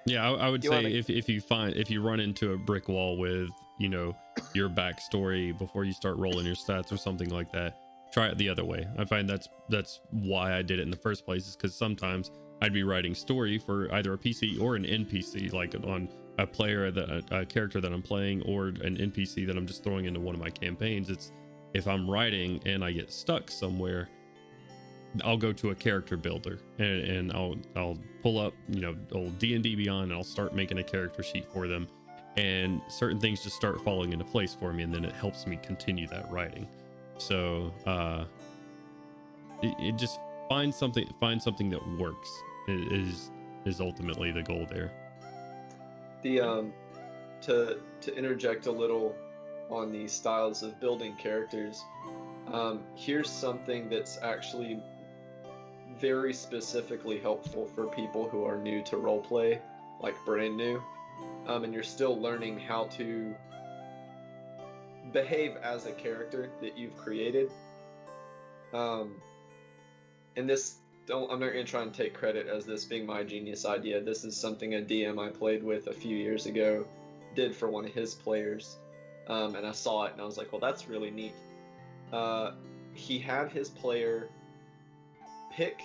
A: Yeah, I would say if you run into a brick wall with, you know, your backstory before you start rolling your stats or something like that, try it the other way. I find that's why I did it in the first place, is because sometimes I'd be writing story for either a PC or an NPC, like on a character that I'm playing, or an NPC that I'm just throwing into one of my campaigns. It's, if I'm writing and I get stuck somewhere, I'll go to a character builder and I'll pull up, you know, old D&D Beyond, and I'll start making a character sheet for them, and certain things just start falling into place for me, and then it helps me continue that writing. So it just find something that works is ultimately the goal there.
C: The to interject a little on the styles of building characters, here's something that's actually very specifically helpful for people who are new to roleplay, like brand new, and you're still learning how to behave as a character that you've created. And this, I'm not going to try and take credit as this being my genius idea. This is something a DM I played with a few years ago did for one of his players, and I saw it and I was like, well, that's really neat. He had his player pick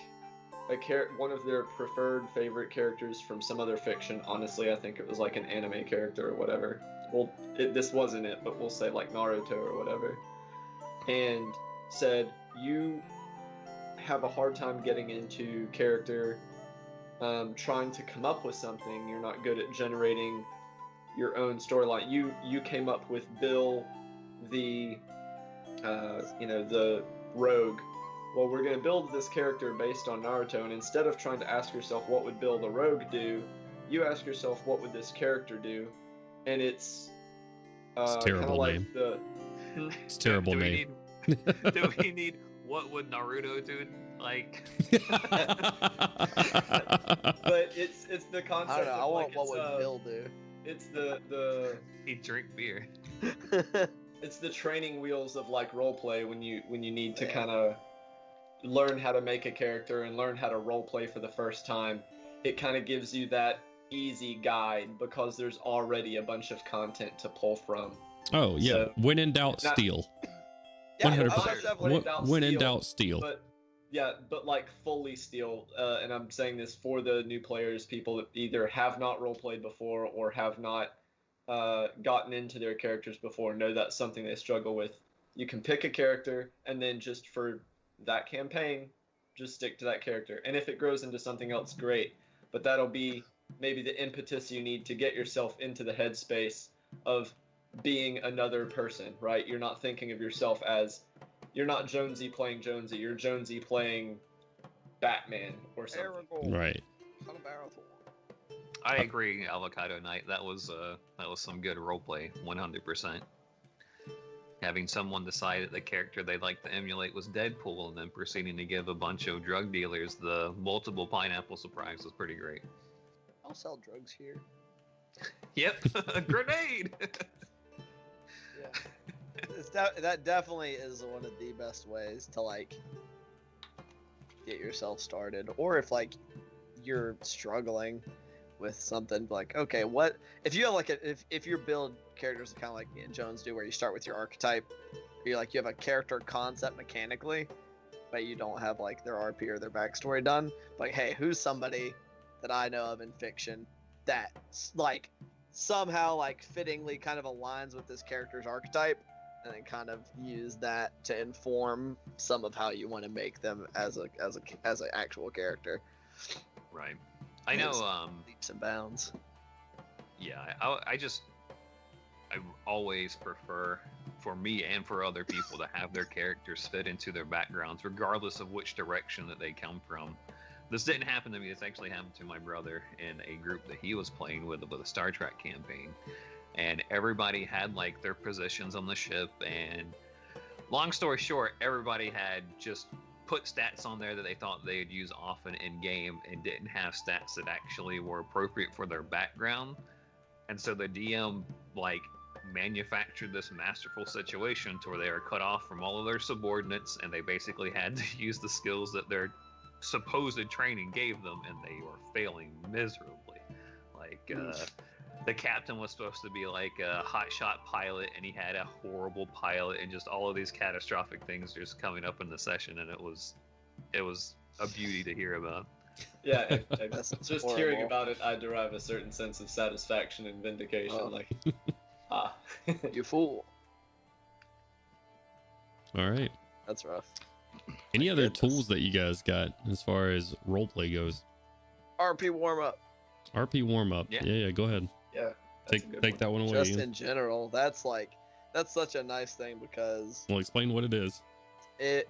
C: one of their preferred favorite characters from some other fiction. Honestly, I think it was like an anime character or whatever. Well, this wasn't it, but we'll say like Naruto or whatever. And said, you have a hard time getting into character, trying to come up with something. You're not good at generating your own storyline. You came up with Bill, the the rogue. Well, we're going to build this character based on Naruto, and instead of trying to ask yourself what would Bill the rogue do, you ask yourself what would this character do, and it's
A: terrible
C: like
A: name. It's terrible name.
D: Do we need what would Naruto do? Like,
C: but it's the concept.
B: I don't know. I want
C: like,
B: what would Bill do.
C: It's the
D: he'd drink beer.
C: It's the training wheels of like roleplay when you need to kind of learn how to make a character and learn how to roleplay for the first time. It kind of gives you that easy guide because there's already a bunch of content to pull from.
A: Oh yeah,
C: So,
A: when in doubt, steal.
C: Yeah,
A: 100%. When in doubt, steal.
C: But like fully steal. And I'm saying this for the new players, people that either have not roleplayed before or have not gotten into their characters before, know that's something they struggle with. You can pick a character, and then just for that campaign, just stick to that character. And if it grows into something else, great. But that'll be maybe the impetus you need to get yourself into the headspace of being another person, right? You're not thinking of yourself as, you're not Jonesy playing Jonesy, you're Jonesy playing Batman or something.
A: Right.
D: I agree, Avocado Knight. That was some good roleplay, 100%. Having someone decide that the character they'd like to emulate was Deadpool, and then proceeding to give a bunch of drug dealers the multiple pineapple surprise was pretty great.
B: I'll sell drugs here.
D: Yep, a grenade.
B: Yeah, that definitely is one of the best ways to like get yourself started. Or if like you're struggling with something, like, okay, what if you have like if your build characters kind of like me and Jones do, where you start with your archetype, you have a character concept mechanically, but you don't have like their RP or their backstory done. Like, hey, who's somebody that I know of in fiction that like somehow like fittingly kind of aligns with this character's archetype, and then kind of use that to inform some of how you want to make them as an actual character.
D: Right. I know.
B: Leaps and bounds.
D: Yeah, I always prefer, for me and for other people, to have their characters fit into their backgrounds, regardless of which direction that they come from. This didn't happen to me. This actually happened to my brother in a group that he was playing with a Star Trek campaign, and everybody had like their positions on the ship. And long story short, everybody had just put stats on there that they thought they'd use often in game, and didn't have stats that actually were appropriate for their background. And so the DM like manufactured this masterful situation to where they were cut off from all of their subordinates, and they basically had to use the skills that their supposed training gave them, and they were failing miserably. Like the captain was supposed to be like a hotshot pilot, and he had a horrible pilot, and just all of these catastrophic things just coming up in the session, and it was a beauty to hear about.
C: Yeah, and just horrible. Hearing about it, I derive a certain sense of satisfaction and vindication.
B: You fool.
A: All right.
B: That's rough.
A: Any other tools that you guys got as far as roleplay goes?
B: RP warm up.
A: RP warm up. Yeah. Go ahead.
C: Yeah.
A: Take that one away.
B: Just in general, that's such a nice thing, because.
A: Well, explain what it is.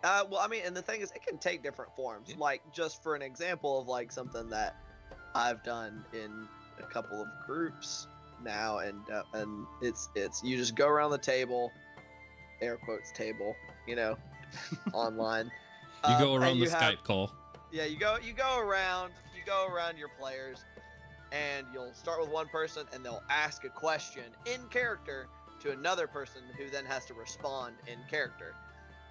B: Well, I mean, and the thing is, it can take different forms. Yeah. Like, just for an example of like something that I've done in a couple of groups now, and it's you just go around the table, air quotes table, online.
A: You go around the Skype call.
B: Yeah, you go around your players, and you'll start with one person, and they'll ask a question in character to another person, who then has to respond in character.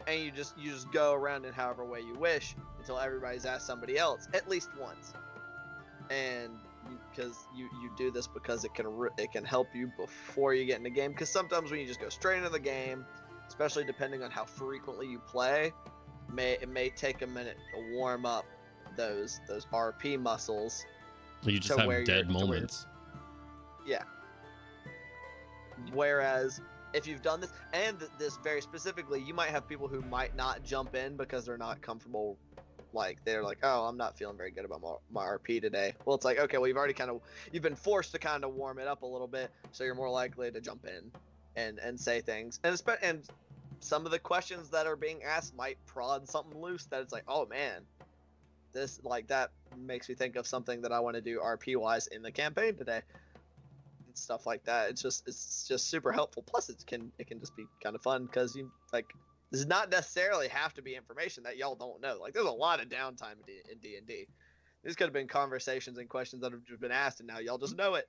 B: And you just go around in however way you wish until everybody's asked somebody else at least once. And because you do this because it can help you before you get in the game. Because sometimes when you just go straight into the game, especially depending on how frequently you play, it may take a minute to warm up those RP muscles.
A: You just have dead moments.
B: Yeah. Whereas if you've done this, and this very specifically, you might have people who might not jump in because they're not comfortable. Like, they're like, oh, I'm not feeling very good about my RP today. Well, it's like, okay, well, you've been forced to kind of warm it up a little bit, so you're more likely to jump in and say things. And some of the questions that are being asked might prod something loose that it's like, oh man, this, like, that makes me think of something that I want to do RP wise in the campaign today. Stuff like that. It's just super helpful. Plus it can just be kind of fun, because you like, this does not necessarily have to be information that y'all don't know. Like, there's a lot of downtime in D&D. These could have been conversations and questions that have just been asked, and now y'all just know it.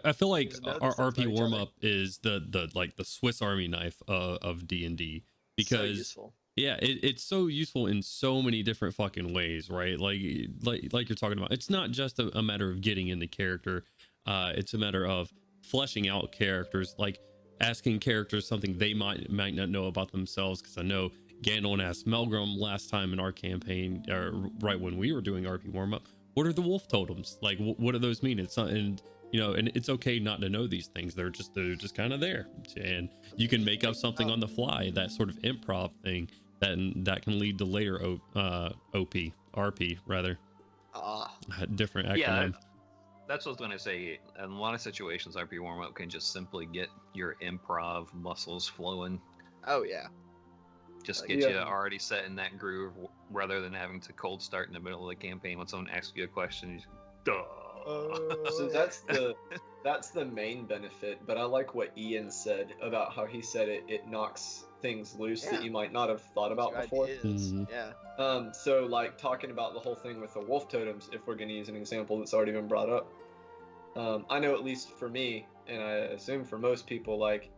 A: I feel like our RP warm up is the Swiss Army knife of D&D, because so
B: useful.
A: Yeah, it's so useful in so many different fucking ways, right? Like you're talking about. It's not just a matter of getting in the character. It's a matter of fleshing out characters, like asking characters something they might not know about themselves. Because I know Gandalf asked Melgrim last time in our campaign, or right when we were doing RP warm up, what are the wolf totems? Like, what do those mean? It's not, and it's okay not to know these things. They're just kind of there, and you can make up something on the fly. That sort of improv thing that can lead to later OP, RP rather. Different acronym.
D: Yeah, that's what I was going to say. In a lot of situations, RP warm up can just simply get your improv muscles flowing.
B: Oh yeah.
D: Just get you already set in that groove, rather than having to cold start in the middle of the campaign when someone asks you a question. You just, duh.
C: So that's the main benefit. But I like what Ian said about how he said it knocks things loose that you might not have thought about before.
B: Yeah.
C: So like talking about the whole thing with the wolf totems, if we're going to use an example that's already been brought up, I know at least for me, and I assume for most people, like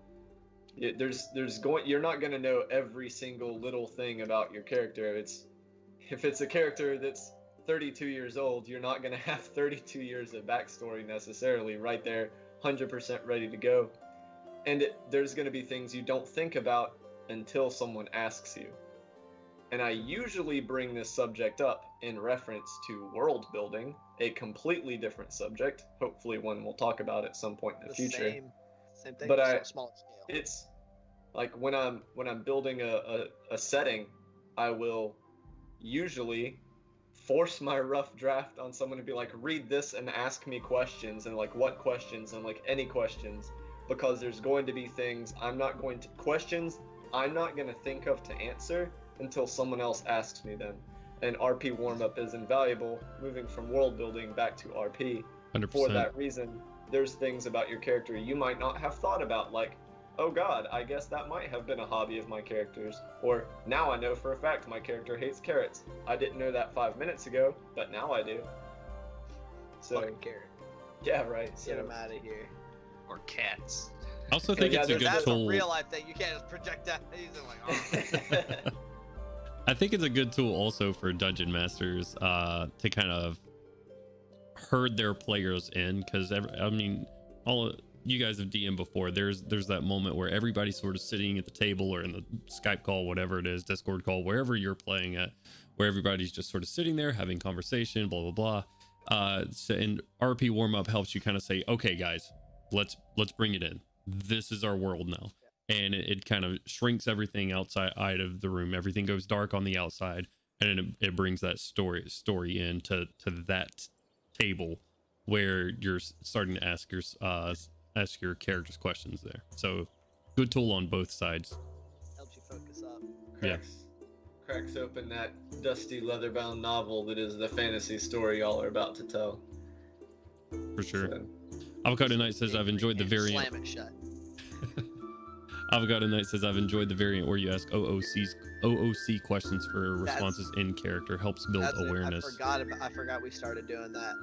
C: you're not going to know every single little thing about your character. If it's a character that's 32 years old, you're not going to have 32 years of backstory necessarily right there, 100% ready to go. And there's going to be things you don't think about until someone asks you. And I usually bring this subject up in reference to world building, a completely different subject, hopefully one we'll talk about at some point in the future.
B: Same thing,
C: but
B: just smaller scale.
C: It's like when I'm building a setting, I will usually force my rough draft on someone to be like, read this and ask me questions, and like what questions, and like any questions, because there's going to be things I'm not going to think of to answer until someone else asks me them. And RP warm-up is invaluable, moving from world building back to RP.
A: 100%.
C: For that reason, there's things about your character you might not have thought about, like, oh god, I guess that might have been a hobby of my character's. Or, now I know for a fact my character hates carrots. I didn't know that 5 minutes ago, but now I do. So,
B: Fucking carrot.
C: yeah, right. So,
B: Get him out of here.
D: Or cats.
A: I also think it's a good
B: That's
A: tool.
B: a real life thing. You can't just project that. He's like, oh.
A: I think it's a good tool also for dungeon masters to kind of herd their players in, because I mean, all you guys have DM before. There's that moment where everybody's sort of sitting at the table or in the Skype call, whatever it is, Discord call, wherever you're playing at, where everybody's just sort of sitting there having conversation, blah blah blah. So, and RP warm up helps you kind of say, okay, guys, let's bring it in. This is our world now. And it kind of shrinks everything outside of the room. Everything goes dark on the outside, and it brings that story in to that table where you're starting to ask your characters questions there. So good tool on both sides.
B: Helps you focus up.
C: Cracks open that dusty leather-bound novel that is the fantasy story y'all are about to tell.
A: For sure.
C: So,
A: Avocado Knight says, I've enjoyed the variant.
B: Slam it shut.
A: Avocado Knight says, I've enjoyed the variant where you ask OOC questions for responses in character. Helps build awareness.
B: I forgot we started doing that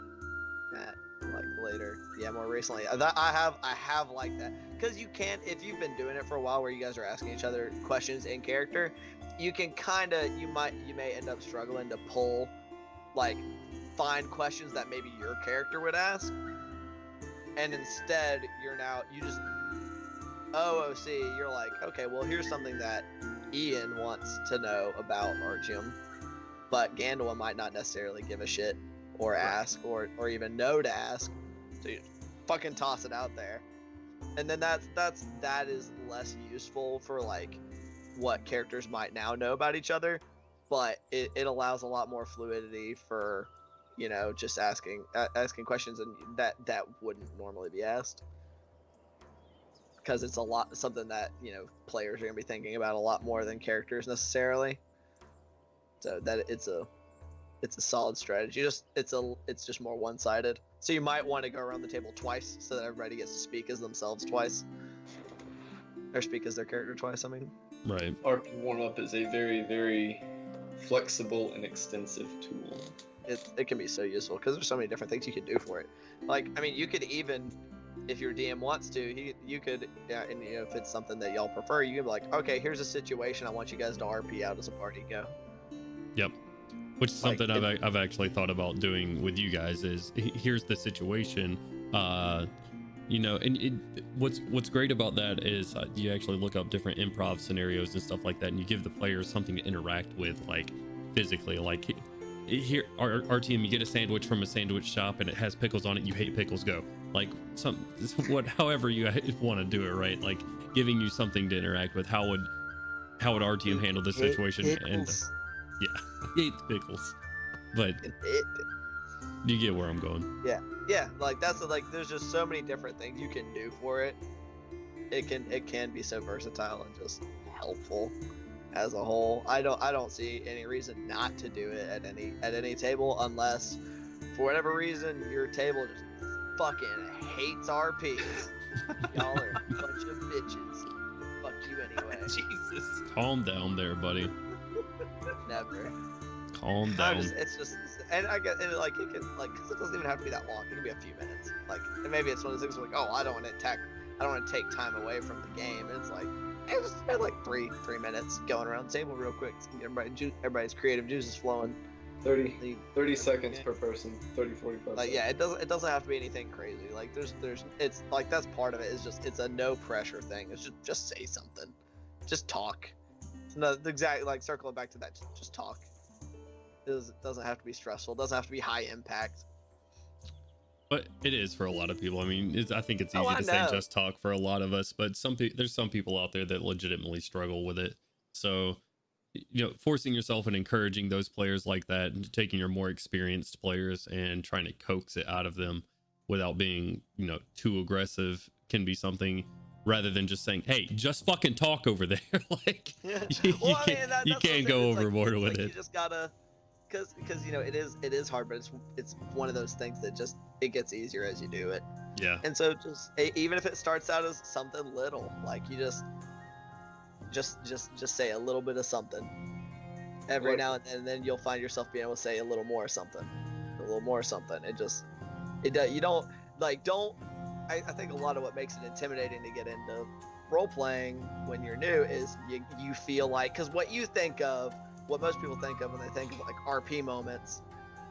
B: like later. Yeah, more recently. I have like that, because you can, if you've been doing it for a while where you guys are asking each other questions in character, you can you may end up struggling to find questions that maybe your character would ask, and instead you just OOC, you're like, okay, well, here's something that Ian wants to know about Artyom, but Gandalf might not necessarily give a shit or ask or even know to ask, so you fucking toss it out there. And then that is less useful for like what characters might now know about each other, but it allows a lot more fluidity for, you know, just asking questions and that wouldn't normally be asked, because it's something that, you know, players are gonna be thinking about a lot more than characters necessarily. So that it's a solid strategy. It's just more one-sided. So you might want to go around the table twice so that everybody gets to speak as themselves twice, or speak as their character twice. I mean,
A: right.
C: RP warm up is a very, very flexible and extensive tool.
B: It can be so useful because there's so many different things you can do for it. Like, I mean, you could even, if your DM wants to, you could, and you know, if it's something that y'all prefer, you can be like, okay, here's a situation I want you guys to RP out as a party. Go.
A: Yep. Which is something I've actually thought about doing with you guys. Is here's the situation, you know, and what's great about that is you actually look up different improv scenarios and stuff like that, and you give the players something to interact with, like physically. Like here, our team, you get a sandwich from a sandwich shop and it has pickles on it. You hate pickles. Go. Like however you want to do it, right? Like giving you something to interact with. How would our team handle this situation? And yeah, I hate pickles. but
B: it.
A: you get where I'm going.
B: Yeah, like there's just so many different things you can do for it. It can be so versatile and just helpful as a whole. I don't see any reason not to do it at any table, unless for whatever reason your table just fucking hates RPs. Y'all are a bunch of bitches. Fuck you anyway.
D: Jesus.
A: Calm down there, buddy.
B: Never.
A: Calm down.
B: It's just, and I get, and like it can, like, cause it doesn't even have to be that long. It can be a few minutes. Like, and maybe it's one of those things where like, oh, I don't want to take time away from the game. And it's like, hey, just spend like three minutes going around the table real quick. So everybody's creative juices flowing.
C: 30 seconds per person. 30, 45.
B: Like, yeah, it doesn't have to be anything crazy. Like, it's like, that's part of it. Is just, it's a no pressure thing. It's just say something, just talk. It's not exactly like circling back to that. Just talk. It doesn't have to be stressful. It doesn't have to be high impact.
A: But it is for a lot of people. I mean, I think it's easy
B: I
A: to say
B: know.
A: just talk for a lot of us, but there's some people out there that legitimately struggle with it. So, forcing yourself and encouraging those players like that, and taking your more experienced players and trying to coax it out of them without being, too aggressive can be something, rather than just saying, "Hey, just fucking talk over there." Like, you can't go overboard with it.
B: You just gotta, because it is hard, but it's one of those things that just it gets easier as you do it.
A: Yeah.
B: And so just even if it starts out as something little, like you just say a little bit of something every now and then you'll find yourself being able to say a little more something. I think a lot of what makes it intimidating to get into role playing when you're new is you feel like, because what most people think of when they think of like RP moments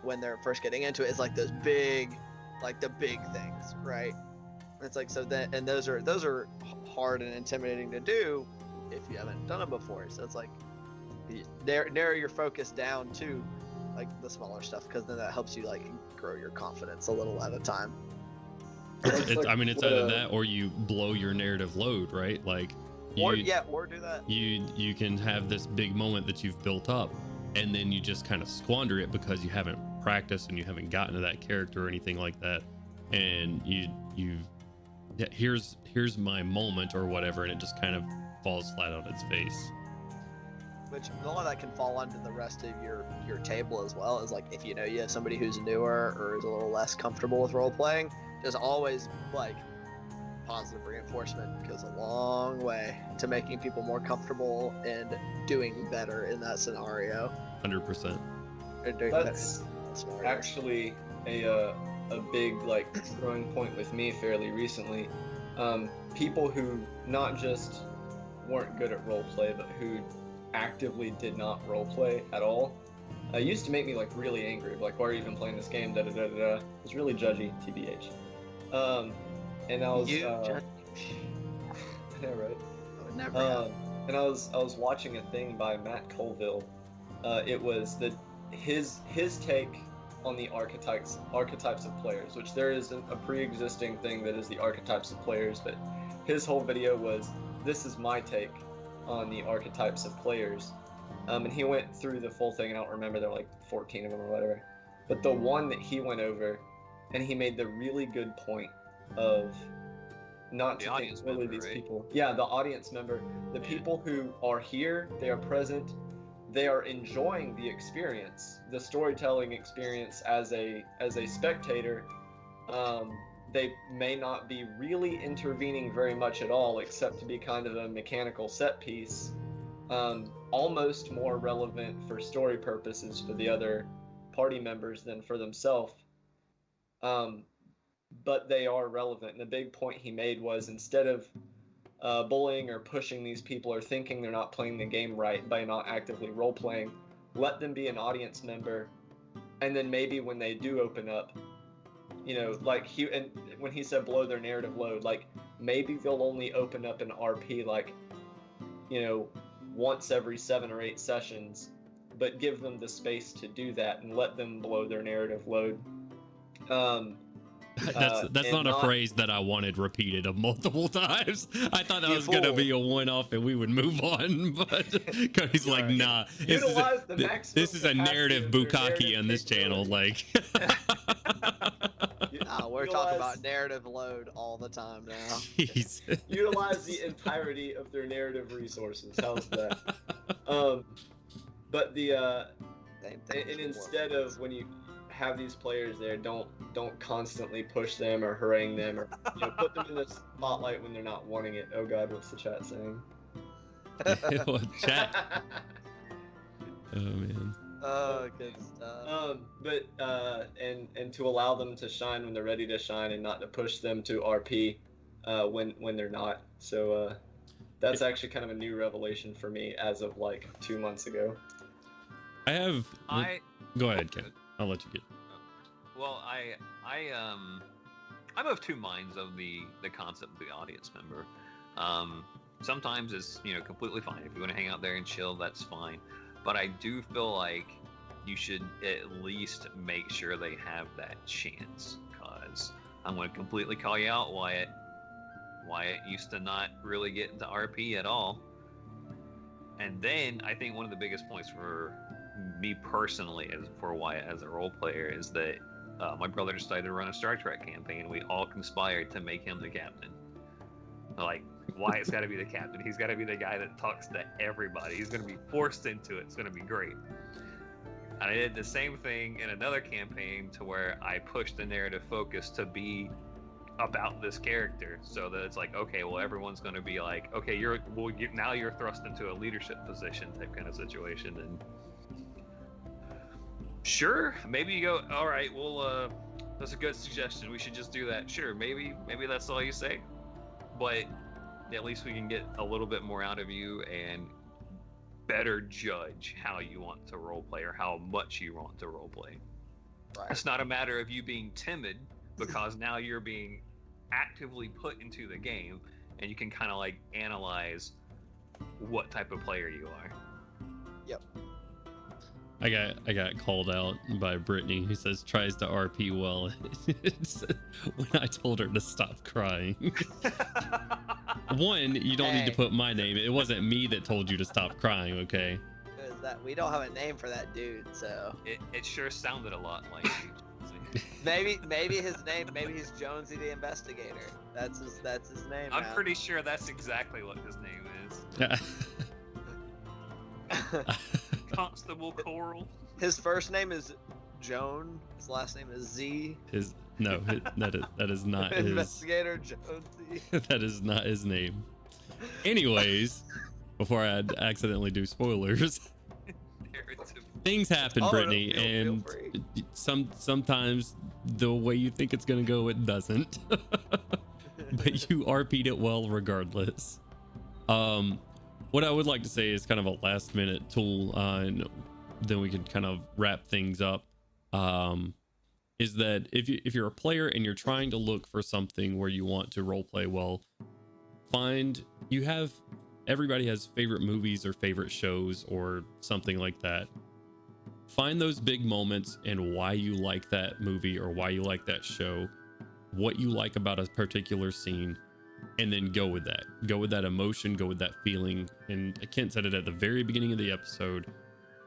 B: when they're first getting into it is like those big, like the big things, right? And it's like, so then, and those are hard and intimidating to do if you haven't done them before. So it's like narrow your focus down to like the smaller stuff, because then that helps you like grow your confidence a little at a time.
A: It's either that or you blow your narrative load, right? Like,
B: or do that.
A: You can have this big moment that you've built up, and then you just kind of squander it because you haven't practiced and you haven't gotten to that character or anything like that. And here's my moment or whatever, and it just kind of falls flat on its face.
B: Which a lot of that can fall onto the rest of your table as well. Is like, if you have somebody who's newer or is a little less comfortable with role playing, just always like positive reinforcement goes a long way to making people more comfortable and doing better in that scenario.
A: 100%.
C: That's actually a big like growing point with me fairly recently. People who not just weren't good at roleplay, but who actively did not roleplay at all, used to make me like really angry. Like, why are you even playing this game? Da da da da da. It was really judgy, tbh. And I was I know, right?
B: I would never.
C: And I was watching a thing by Matt Colville. It was his take on the archetypes of players, which there is a pre-existing thing that is the archetypes of players, but his whole video was, this is my take on the archetypes of players. And he went through the full thing. I don't remember, there were like 14 of them or whatever, but the one that he went over, and he made the really good point of not
D: The
C: to
D: audience
C: think really
D: member,
C: these
D: right?
C: people, the audience member, the people who are here, they are present, they are enjoying the experience, the storytelling experience as a spectator. They may not be really intervening very much at all, except to be kind of a mechanical set piece, almost more relevant for story purposes for the other party members than for themselves. But they are relevant. And the big point he made was, instead of bullying or pushing these people or thinking they're not playing the game right by not actively role-playing, let them be an audience member, and then maybe when they do open up, like when he said blow their narrative load, like maybe they'll only open up an RP like, once every 7 or 8 sessions, but give them the space to do that and let them blow their narrative load.
A: That's not a phrase that I wanted repeated multiple times. I thought that was gonna be a one-off and we would move on, but Cody's like, nah. This is a narrative bukkake on this channel. Like,
B: we're talking about narrative load all the time now.
C: Utilize the entirety of their narrative resources. How's that? But and instead of when you have these players there, don't constantly push them or harangue them or put them in the spotlight when they're not wanting it. Oh God, what's the chat saying?
A: Chat. Oh man.
B: Oh, good stuff.
C: But and to allow them to shine when they're ready to shine, and not to push them to RP when they're not. So that's actually kind of a new revelation for me as of like 2 months ago.
A: Go ahead, Ken. I'll let you get.
D: Well, I'm of two minds of the concept of the audience member. Sometimes it's completely fine if you want to hang out there and chill. That's fine. But I do feel like you should at least make sure they have that chance. Cause I'm going to completely call you out, Wyatt. Wyatt used to not really get into RP at all. And then I think one of the biggest points for me personally, for Wyatt as a role player, is that my brother decided to run a Star Trek campaign. We all conspired to make him the captain. Like, Wyatt's got to be the captain. He's got to be the guy that talks to everybody. He's going to be forced into it. It's going to be great. And I did the same thing in another campaign to where I pushed the narrative focus to be about this character, so that it's like, okay, well, everyone's going to be like, okay, now you're thrust into a leadership position type kind of situation. And sure, maybe you go, all right, well, that's a good suggestion. We should just do that. Sure, maybe that's all you say, but at least we can get a little bit more out of you and better judge how you want to roleplay or how much you want to roleplay. Right. It's not a matter of you being timid, because now you're being actively put into the game, and you can kind of like analyze what type of player you are.
B: Yep.
A: I got called out by Brittany, who says tries to RP well when I told her to stop crying. One, you don't need to put my name. It wasn't me that told you to stop crying, okay?
B: We don't have a name for that dude, so
D: it sure sounded a lot like you.
B: maybe his name, maybe he's Jonesy the Investigator. That's his name.
D: I'm pretty sure that's exactly what his name is. Constable Coral.
B: His first name is Joan. His last name is Z.
A: That is not his.
B: Investigator Jonesy.
A: That is not his name. Anyways, before I accidentally do spoilers. Things happen, Brittany, and sometimes the way you think it's gonna go, it doesn't. But you RP'd it well regardless. What I would like to say is kind of a last minute tool, and then we can kind of wrap things up. Is that if you're a player and you're trying to look for something where you want to roleplay well, everybody has favorite movies or favorite shows or something like that. Find those big moments and why you like that movie or why you like that show, what you like about a particular scene, and then go with that. Go with that emotion, go with that feeling. And Kent said it at the very beginning of the episode.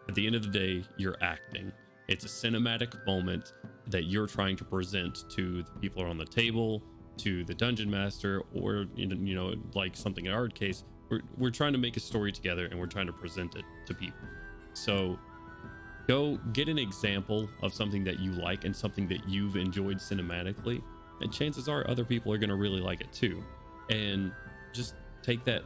A: At the end of the day, you're acting. It's a cinematic moment that you're trying to present to the people around the table, to the dungeon master, or like something in our case, we're trying to make a story together and we're trying to present it to people. So go get an example of something that you like and something that you've enjoyed cinematically, and chances are other people are going to really like it too. And just take that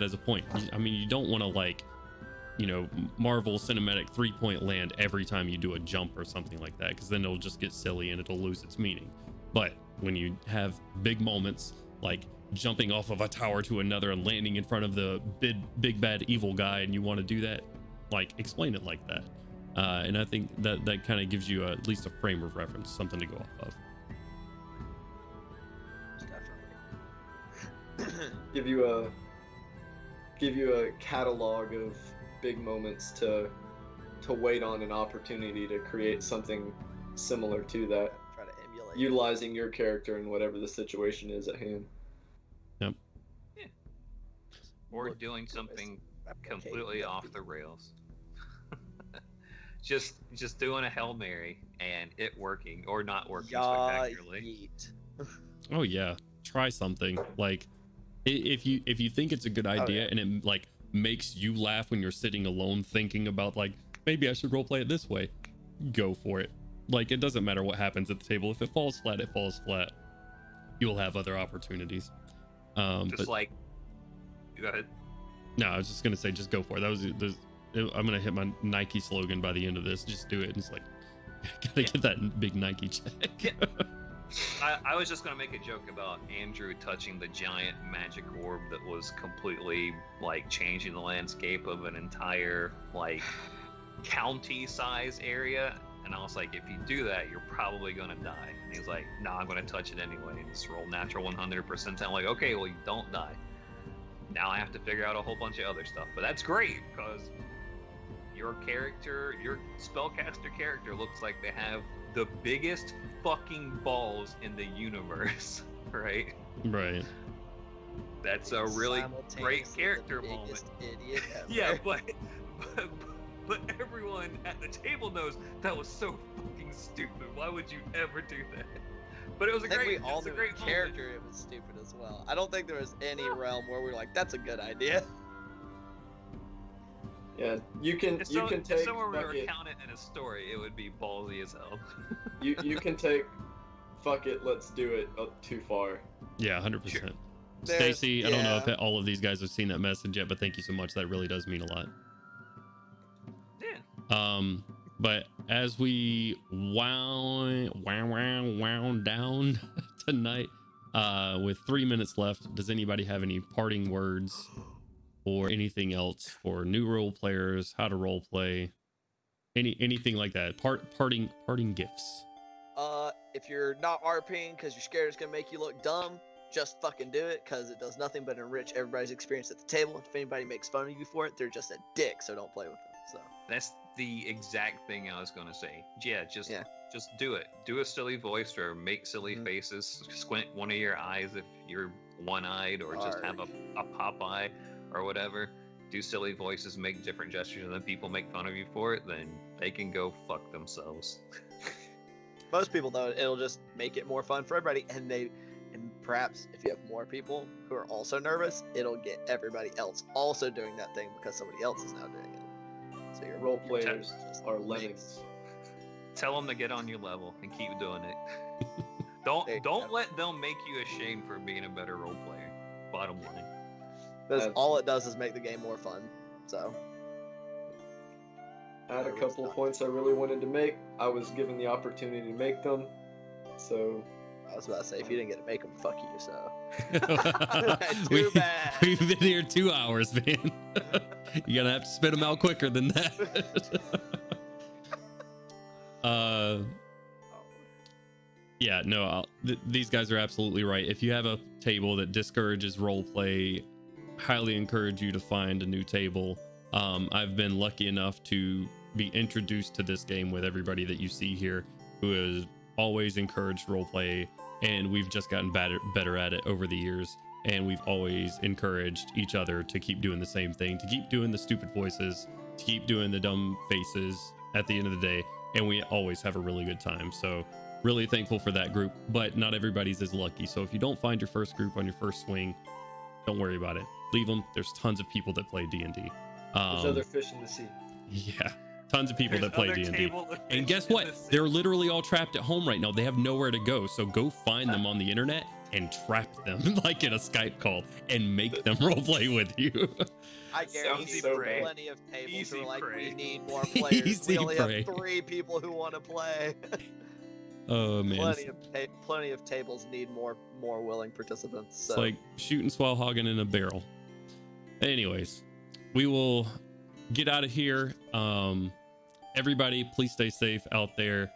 A: as a point. I mean, you don't want to Marvel cinematic 3-point land every time you do a jump or something like that, because then it'll just get silly and it'll lose its meaning. But when you have big moments like jumping off of a tower to another and landing in front of the big bad evil guy, and you want to do that, like, explain it like that. And I think that kind of gives you at least a frame of reference, something to go off of.
B: Definitely.
C: give you a catalog of big moments to wait on an opportunity to create something similar to that.
B: Try to emulate
C: utilizing your character in whatever the situation is at hand.
A: Yep.
D: Yeah. Or doing something completely off the rails. just doing a Hail Mary and it working or not working spectacularly.
B: Yeet.
A: Oh yeah, try something. Like if you think it's a good idea and it like makes you laugh when you're sitting alone thinking about like maybe I should roleplay it this way, go for it. Like it doesn't matter what happens at the table. If it falls flat, it falls flat. You'll have other opportunities.
D: Just like, go ahead.
A: No, I was just gonna say, just go for it. I'm gonna hit my Nike slogan by the end of this. Just do it. And it's like, gotta get that big Nike check.
D: I was just gonna make a joke about Andrew touching the giant magic orb that was completely like changing the landscape of an entire like county size area, and I was like, if you do that, you're probably gonna die. And he's like, no, I'm gonna touch it anyway and just roll natural 100%. I'm like, okay, well you don't die. Now I have to figure out a whole bunch of other stuff, but that's great because your character, your spellcaster character, looks like they have the biggest fucking balls in the universe, right?
A: Right.
D: That's a really great character moment.
B: Idiot ever.
D: Yeah, but everyone at the table knows that was so fucking stupid. Why would you ever do that? But it was a great
B: character. It was stupid as well. I don't think there was any realm where we were like, "That's a good idea."
C: Yeah, you can take.
D: Somewhere we were counting in a story, it would be ballsy as hell.
C: you can take. Fuck it, let's do it up too far.
A: Yeah, 100%.
D: Sure.
A: Stacy, I don't know if all of these guys have seen that message yet, but thank you so much. That really does mean a lot.
D: Yeah.
A: But as we wound down tonight, with 3 minutes left, does anybody have any parting words or anything else for new role players, how to role play, anything like that? Parting gifts.
B: If you're not RPing because you're scared it's gonna make you look dumb, just fucking do it because it does nothing but enrich everybody's experience at the table. If anybody makes fun of you for it, they're just a dick, so don't play with them. So
D: that's the exact thing I was gonna say. Yeah, just do it. Do a silly voice or make silly faces. Squint one of your eyes if you're one-eyed, or just have a pop eye or whatever. Do silly voices, make different gestures, and then people make fun of you for it, then they can go fuck themselves.
B: Most people though, it'll just make it more fun for everybody, and perhaps if you have more people who are also nervous, it'll get everybody else also doing that thing because somebody else is now doing it. So your
C: role players are lemmings.
D: Tell them to get on your level and keep doing it. Don't let them make you ashamed for being a better role player. Bottom line.
B: Because all it does is make the game more fun. So
C: I had a couple of points I really wanted to make. I was given the opportunity to make them, so
B: I was about to say, if you didn't get to make them, fuck you. So
A: Too bad. We've been here 2 hours, man. You're gonna have to spit them out quicker than that. Yeah, no, these guys are absolutely right. If you have a table that discourages roleplay, highly encourage you to find a new table. I've been lucky enough to be introduced to this game with everybody that you see here, who has always encouraged roleplay, and we've just gotten better at it over the years. And we've always encouraged each other to keep doing the same thing, to keep doing the stupid voices, to keep doing the dumb faces at the end of the day. And we always have a really good time. So really thankful for that group, but not everybody's as lucky. So if you don't find your first group on your first swing, don't worry about it. Leave them. There's tons of people that play D&D.
C: There's other fish in the sea.
A: Yeah, tons of people that play D&D. And guess what? They're literally all trapped at home right now. They have nowhere to go. So go find them on the internet and trap them like in a Skype call and make them roleplay with you.
B: I guarantee plenty of tables who are like, we need more players. We only have 3 people who want to play.
A: Oh man,
B: plenty of tables need more willing participants. So.
A: It's like shooting Swalhagen in a barrel. Anyways, we will get out of here. Everybody, please stay safe out there.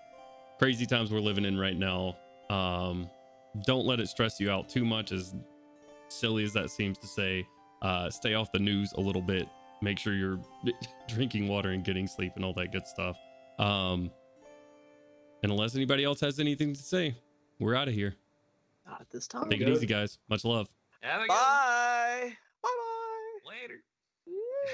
A: Crazy times we're living in right now. Don't let it stress you out too much, as silly as that seems to say. Stay off the news a little bit. Make sure you're drinking water and getting sleep and all that good stuff. And unless anybody else has anything to say, we're out of here.
B: Not at this time.
A: Take it easy, guys. Much love.
D: Have a good one.
B: Bye. Bye. Bye.
D: Later.